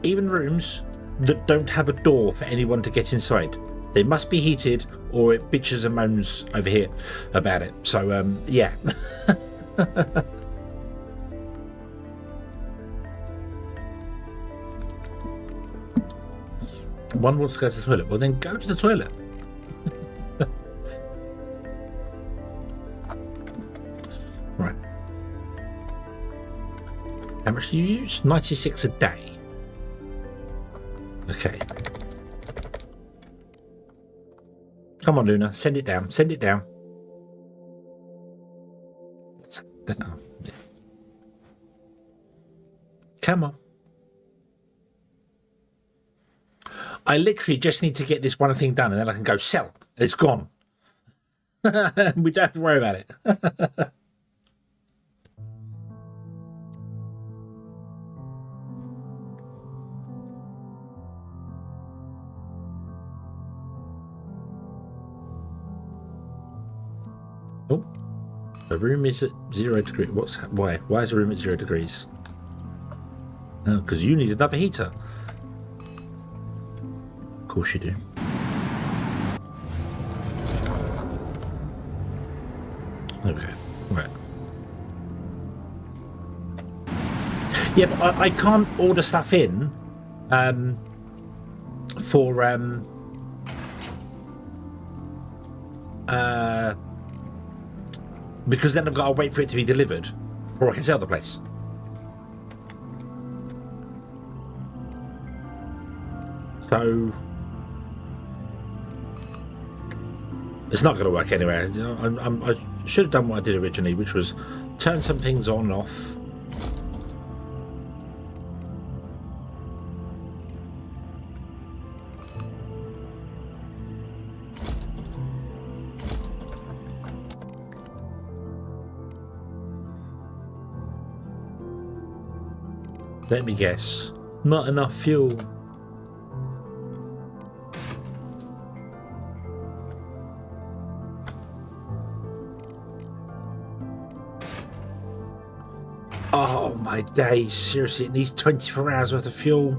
Even rooms that don't have a door for anyone to get inside. They must be heated or it bitches and moans over here about it. So, yeah. One wants to go to the toilet. Well, then go to the toilet. Right. How much do you use? 96 a day. Okay. Come on, Luna. Send it down. Send it down. Oh, yeah. Come on. I literally just need to get this one thing done and then I can go sell. It's gone. We don't have to worry about it. Oh, the room is at 0 degrees. Why? Why is the room at 0 degrees? Oh, because you need another heater. Of course you do. There we go. Right. Yeah, but I can't order stuff in for because then I've got to wait for it to be delivered before I can sell the place. So it's not going to work anyway. I should have done what I did originally, which was turn some things on and off. Let me guess. Not enough fuel. Oh my days, seriously, it needs 24 hours worth of fuel.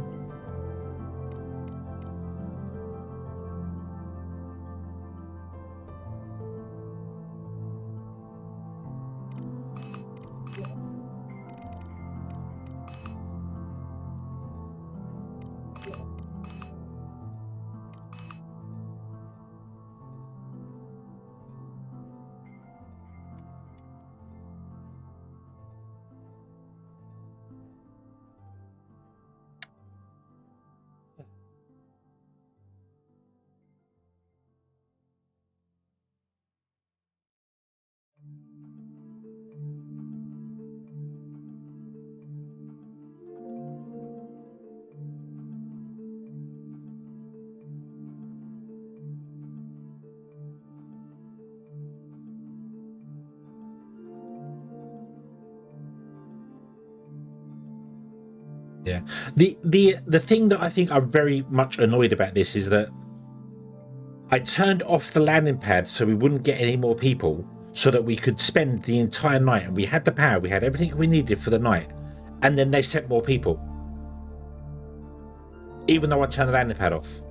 Yeah. The thing that I think I'm very much annoyed about this is that I turned off the landing pad so we wouldn't get any more people, so that we could spend the entire night, and we had the power, we had everything we needed for the night, and then they sent more people. Even though I turned the landing pad off.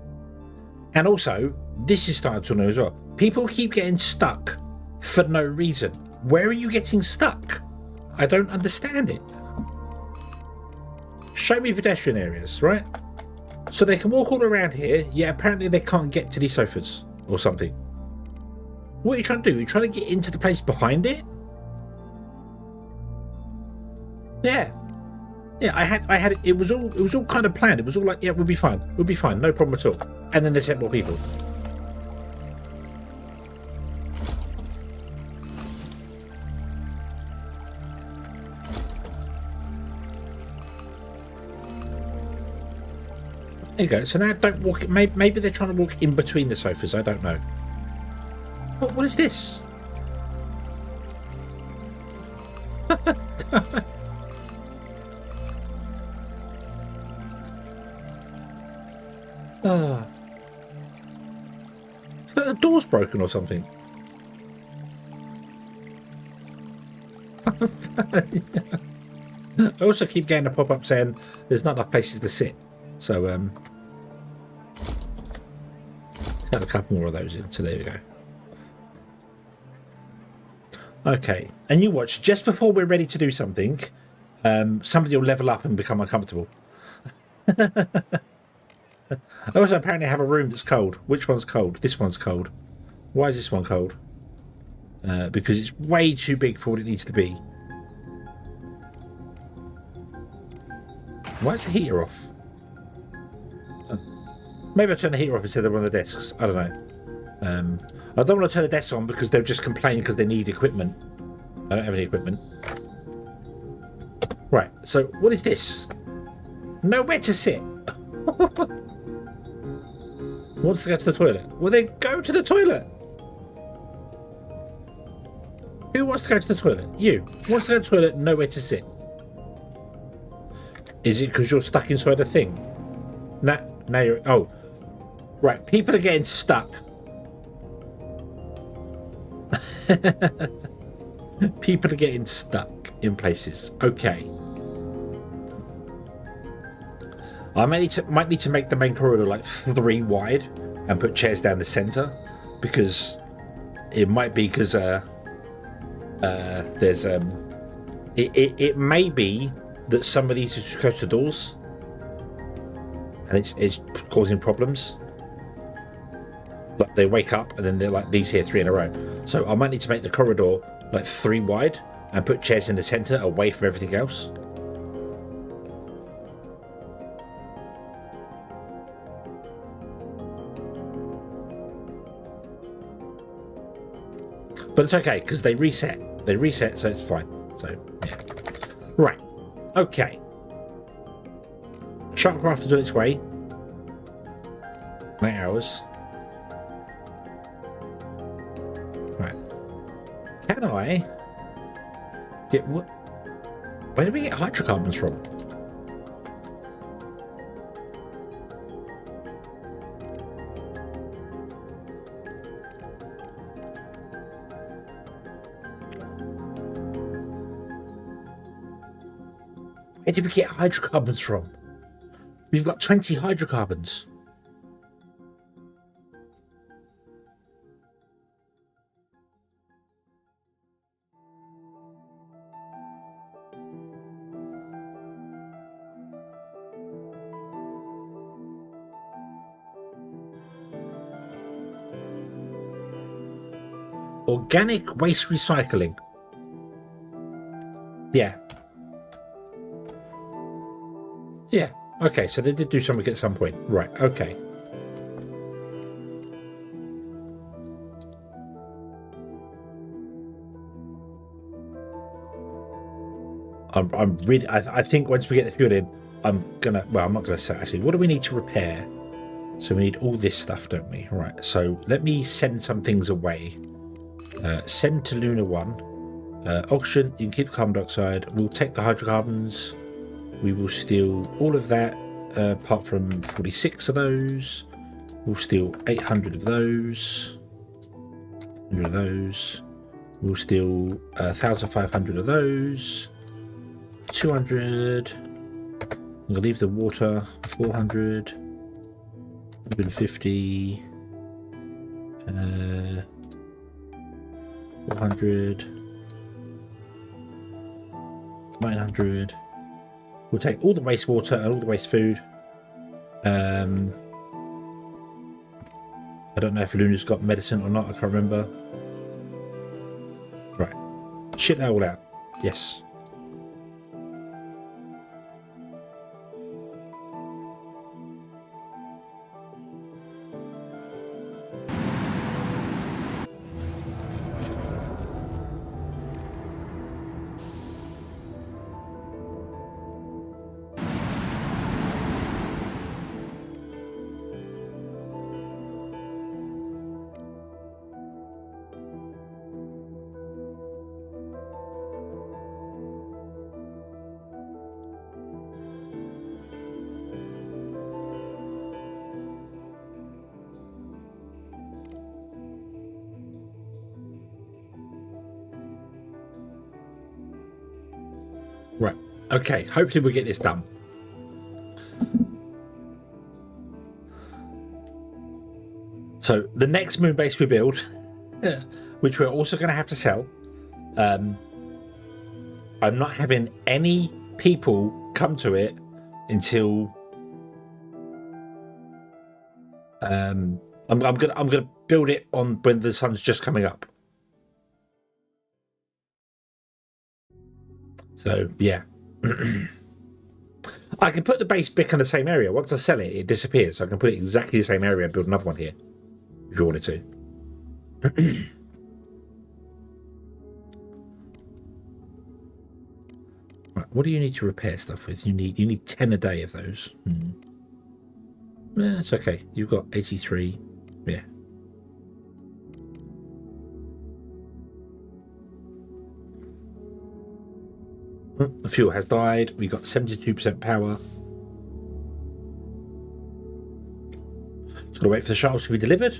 And also, this is starting to annoy as well. People keep getting stuck for no reason. Where are you getting stuck? I don't understand it. Show me pedestrian areas, right? So they can walk all around here, yet apparently they can't get to these sofas or something. What are you trying to do? Are you trying to get into the place behind it? Yeah. Yeah, I had it was all kind of planned. It was all like, yeah, we'll be fine. We'll be fine, no problem at all. And then they sent more people. There you go. So now don't walk. Maybe they're trying to walk in between the sofas. I don't know. What is this? The door's broken or something. I also keep getting a pop-up saying there's not enough places to sit. So, had a couple more of those in, so there we go. Okay, and you watch, just before we're ready to do something, somebody will level up and become uncomfortable. I also apparently have a room that's cold. Which one's cold? This one's cold. Why is this one cold? Because it's way too big for what it needs to be. Why is the heater off? Maybe I'll turn the heater off instead of one of the desks. I don't know. I don't want to turn the desks on because they'll just complain because they need equipment. I don't have any equipment. Right, so what is this? Nowhere to sit. Wants to go to the toilet. Well, then go to the toilet. Who wants to go to the toilet? You. Who wants to go to the toilet, nowhere to sit? Is it because you're stuck inside a thing? Now you're... Oh. Right, people are getting stuck. People are getting stuck in places. Okay. I might need to make the main corridor like 3 wide and put chairs down the center, because it might be because there's it may be that some of these are too close to doors and it's causing problems. Like they wake up and then they're like these here 3 in a row. So I might need to make the corridor like 3 wide and put chairs in the center away from everything else. But it's okay because they reset. They reset, so it's fine. So yeah. Right. Okay. Sharkcraft is on its way. 9 hours. Right. Can I get what? Where do we get hydrocarbons from? Where did we get hydrocarbons from? We've got 20 hydrocarbons. Organic waste recycling. Yeah. Yeah. Okay, so they did do something at some point. Right, okay. I'm really... I think once we get the fuel in, I'm gonna... Well, I'm not gonna say... Actually, what do we need to repair? So we need all this stuff, don't we? Right, so let me send some things away. Send to Luna 1. Oxygen, you can keep carbon dioxide. We'll take the hydrocarbons. We will steal all of that, apart from 46 of those. We'll steal 800 of those. 100 of those. We'll steal 1,500 of those. 200. I'm going to leave the water. 400. 150. 400. 900. We'll take all the wastewater and all the waste food. I don't know if Luna's got medicine or not. I can't remember. Right. Shit that all out. Yes. Right. Okay. Hopefully we'll get this done. So the next moon base we build, which we're also going to have to sell, I'm not having any people come to it until I'm gonna build it on when the sun's just coming up. So yeah. I can put the base back in the same area. Once I sell it, it disappears. So I can put it exactly the same area and build another one here if you wanted to. Right, what do you need to repair stuff with? You need 10 a day of those. Yeah, it's okay. You've got 83. Yeah. The fuel has died. We got 72% power. Just gotta wait for the shuttles to be delivered.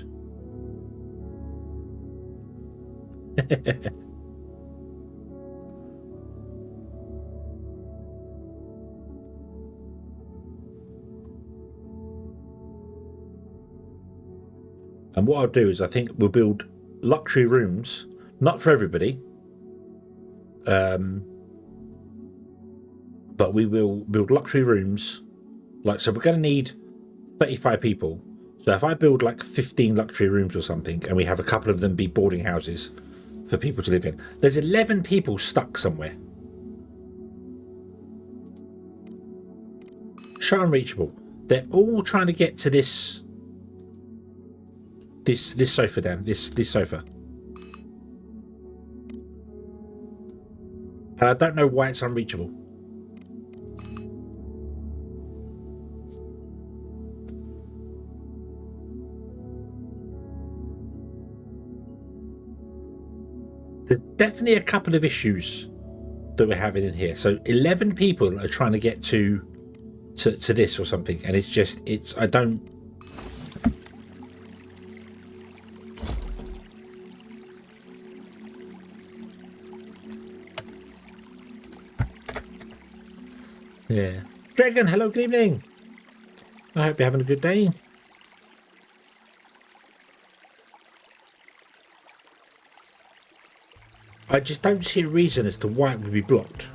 And what I'll do is I think we'll build luxury rooms, not for everybody, but we will build luxury rooms. Like, so we're going to need 35 people. So if I build like 15 luxury rooms or something, and we have a couple of them be boarding houses for people to live in, there's 11 people stuck somewhere. Show unreachable. They're all trying to get to this sofa down, this sofa. And I don't know why it's unreachable. There's definitely a couple of issues that we're having in here. So 11 people are trying to get to this or something, and I don't. Yeah. Dragon, hello, good evening. I hope you're having a good day. I just don't see a reason as to why it would be blocked.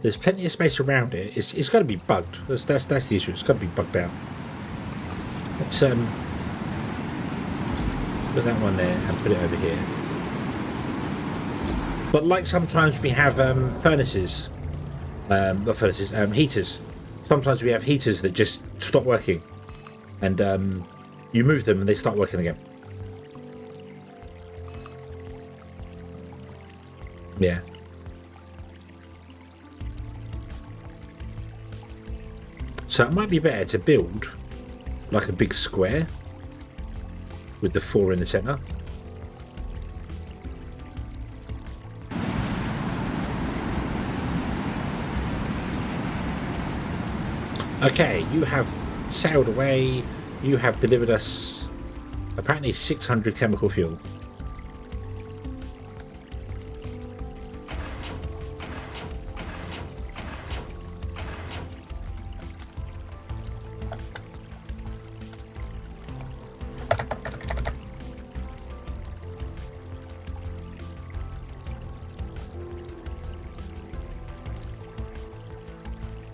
There's plenty of space around it. It's got to be bugged. That's the issue. It's got to be bugged out. Let's put that one there and put it over here. But like sometimes we have furnaces. Not furnaces, heaters. Sometimes we have heaters that just stop working, and you move them and they start working again. Yeah. So it might be better to build like a big square with the 4 in the center. Okay, you have sailed away. You have delivered us apparently 600 chemical fuel.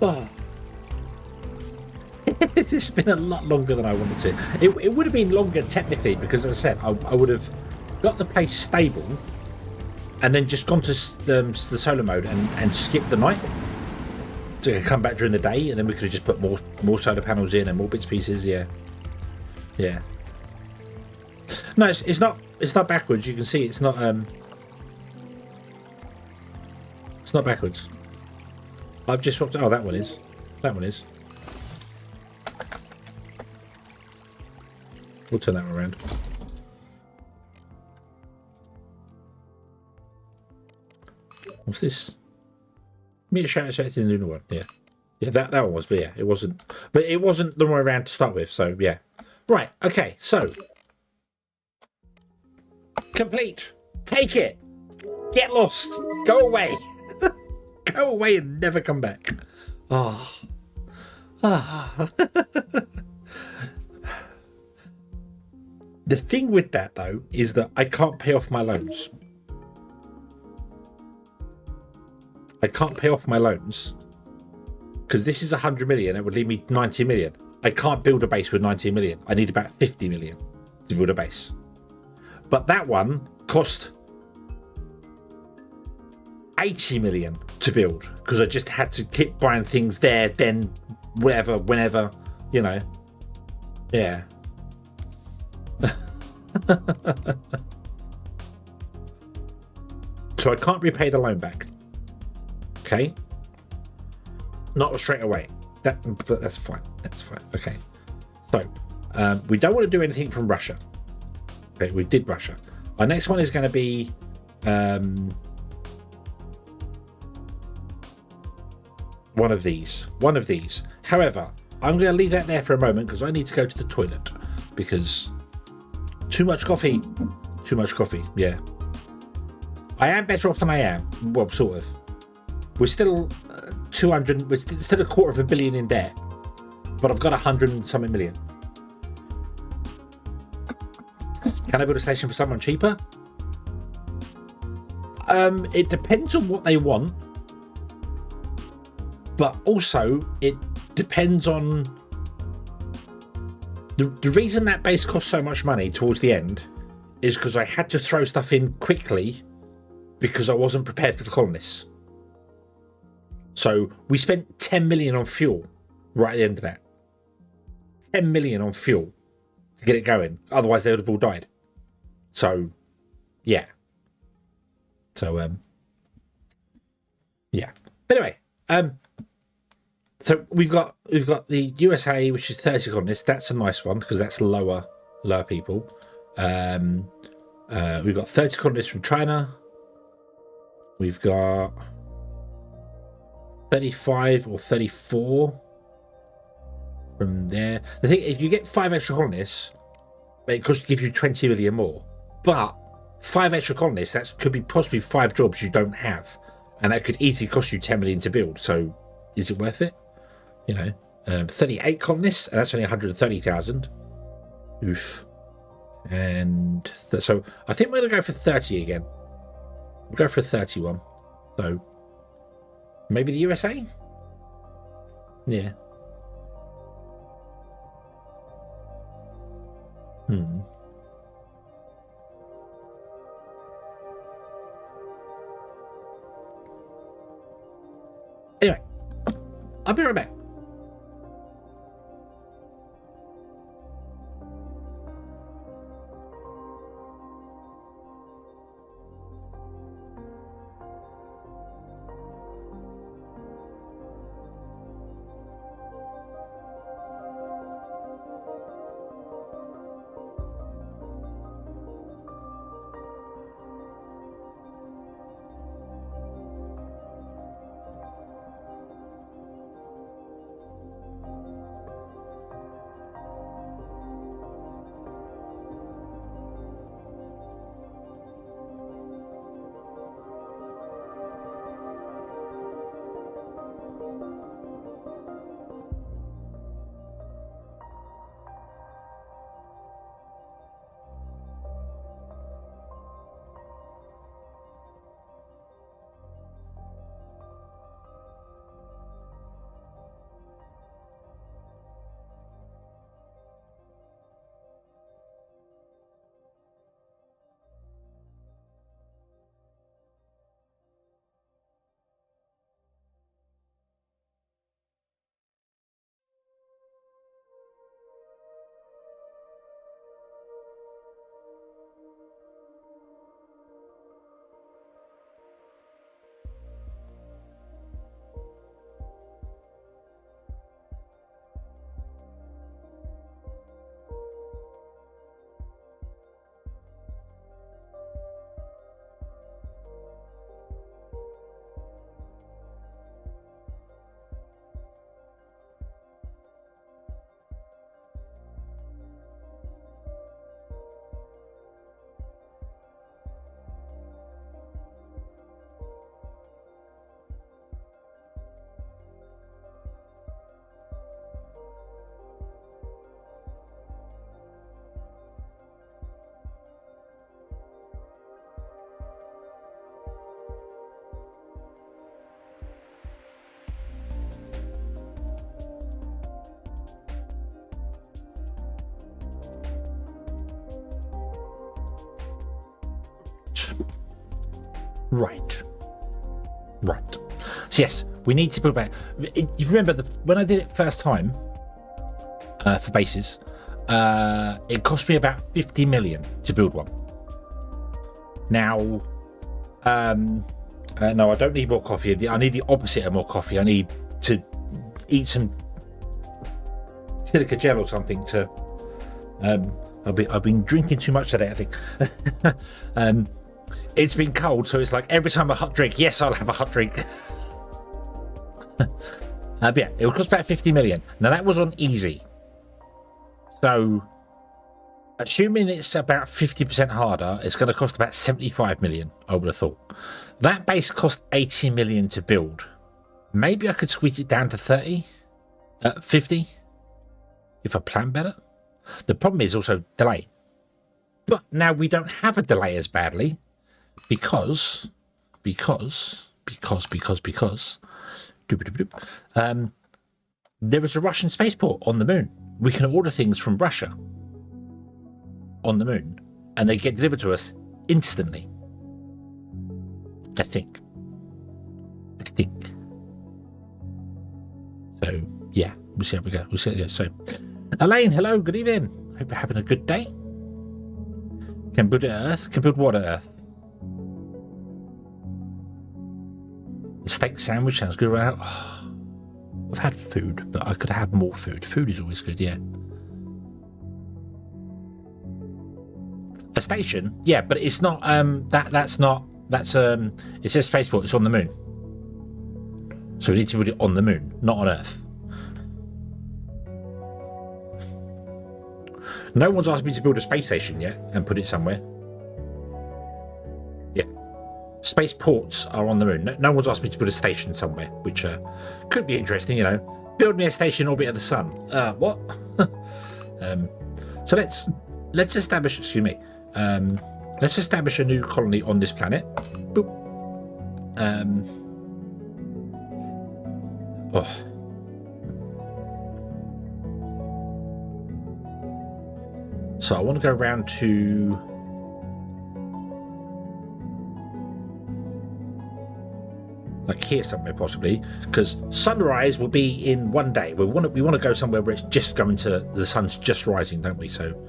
Oh. It's been a lot longer than I wanted to. It would have been longer technically because, as I said, I would have got the place stable and then just gone to the solar mode and skipped the night to come back during the day, and then we could have just put more solar panels in and more bits and pieces. Yeah. No, it's not backwards. You can see it's not backwards. I've just swapped. Oh, that one is. We'll turn that one around. What's this? Meet a shout in the lunar one. Yeah, that one was, but yeah, it wasn't. But it wasn't the one around to start with. So yeah, right. Okay, so complete. Take it. Get lost. Go away. Go away and never come back. The thing with that, though, is that I can't pay off my loans. Because this is 100 million. It would leave me 90 million. I can't build a base with 90 million. I need about 50 million to build a base. But that one cost 80 million to build because I just had to keep buying things there, then whatever, whenever, you know. Yeah. So I can't repay the loan back. Okay. Not straight away. That's fine. Okay. So we don't want to do anything from Russia. Okay, we did Russia. Our next one is going to be one of these. However, I'm going to leave that there for a moment because I need to go to the toilet because too much coffee. Yeah, I am better off than I am. Well, sort of. We're still 200. We're still $250 million in debt, but I've got 100 and something million. Can I build a station for someone cheaper? It depends on what they want, but also it depends on the reason that base cost so much money towards the end is because I had to throw stuff in quickly because I wasn't prepared for the colonists. So we spent 10 million on fuel right at the end of that. 10 million on fuel to get it going. Otherwise they would have all died. So yeah. So yeah. Anyway, so we've got the USA, which is 30 colonists. That's a nice one because that's lower people. We've got 30 colonists from China. We've got 35 or 34 from there. The thing, if you get 5 extra colonists, it could give you 20 million more. But 5 extra colonists, that could be possibly 5 jobs you don't have, and that could easily cost you 10 million to build. So, is it worth it? You know, 38 colonists, and that's only 130,000. Oof. And so I think we're going to go for 30 again. We'll go for a 31. So maybe the USA? Yeah. Anyway, I'll be right back. Right. So yes, we need to build back. You remember when I did it first time for bases, it cost me about 50 million to build one. Now, no, I don't need more coffee. I need the opposite of more coffee. I need to eat some silica gel or something to. I've been drinking too much today, I think. It's been cold, so it's like every time a hot drink, yes, I'll have a hot drink. But yeah, it will cost about 50 million. Now that was on easy. So, assuming it's about 50% harder, it's going to cost about 75 million, I would have thought. That base cost 80 million to build. Maybe I could squeeze it down to 50, if I plan better. The problem is also delay. But now we don't have a delay as badly because there is a Russian spaceport on the moon. We can order things from Russia on the moon, and they get delivered to us instantly. I think. So, yeah, we'll see how we go. So, Elaine, hello, good evening. Hope you're having a good day. Can build at Earth? Can build what at Earth? A steak sandwich sounds good right now. Oh, I've had food, but I could have more food. Food is always good, yeah. A station? Yeah, but it's not, it says spaceport, it's on the moon. So we need to put it on the moon, not on Earth. No one's asked me to build a space station yet and put it somewhere. Yeah. Space ports are on the moon. No one's asked me to build a station somewhere, which could be interesting, you know. Build me a station in orbit of the sun. What? So let's establish, excuse me, let's establish a new colony on this planet. Boop. So I want to go around to like here somewhere possibly, because sunrise will be in one day. We want to go somewhere where it's just going to the sun's just rising, don't we? So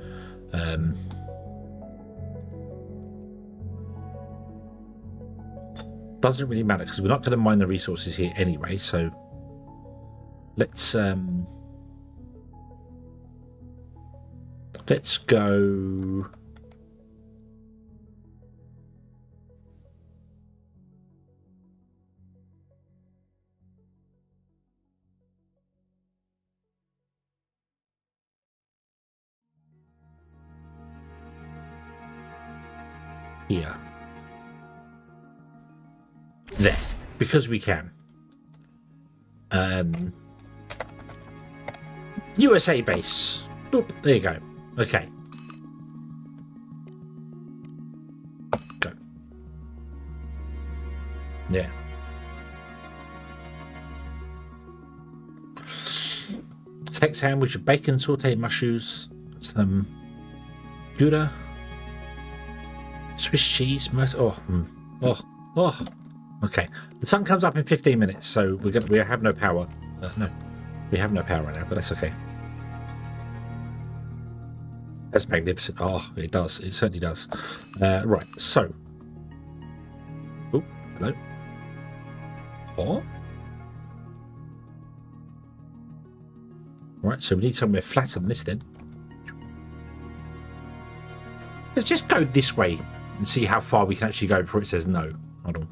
doesn't really matter because we're not going to mine the resources here anyway. So let's go. Here. There. Because we can. USA base. Boop. There you go. Okay. Go. Yeah. Steak sandwich of bacon, sauteed mushrooms, some Gouda, Swiss cheese. Okay. The sun comes up in 15 minutes, so we have no power. No, we have no power right now, but that's okay. That's magnificent. Oh, it does. It certainly does. Right, so. Oh, hello. Oh. Right, so we need somewhere flat on this then. Let's just go this way and see how far we can actually go before it says no. Hold on.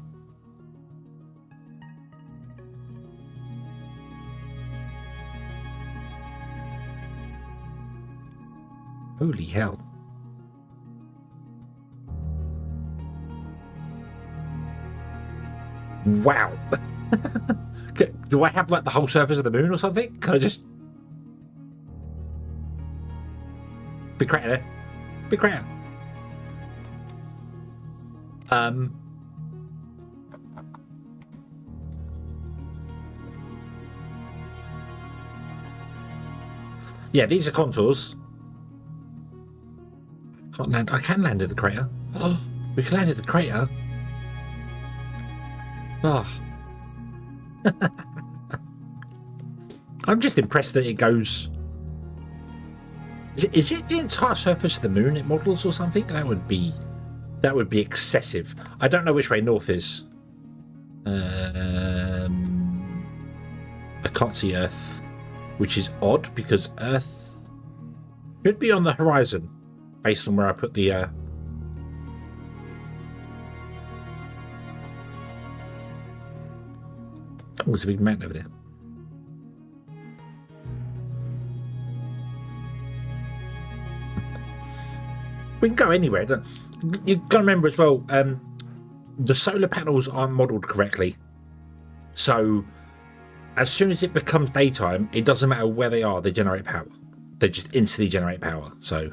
Holy hell. Wow. Do I have like the whole surface of the moon or something? Can I just... Big crater there. Big crater. Yeah, these are contours. Can't land. I can land at the crater. Oh, we can land at the crater. Oh. I'm just impressed that it goes. Is it the entire surface of the moon it models or something? That would be excessive. I don't know which way north is. I can't see Earth. which is odd because Earth should be on the horizon based on where I put the... Oh, there's a big mountain over there. We can go anywhere. You've got to remember as well, the solar panels aren't modelled correctly. So as soon as it becomes daytime, it doesn't matter where they are, they generate power. They just instantly generate power. So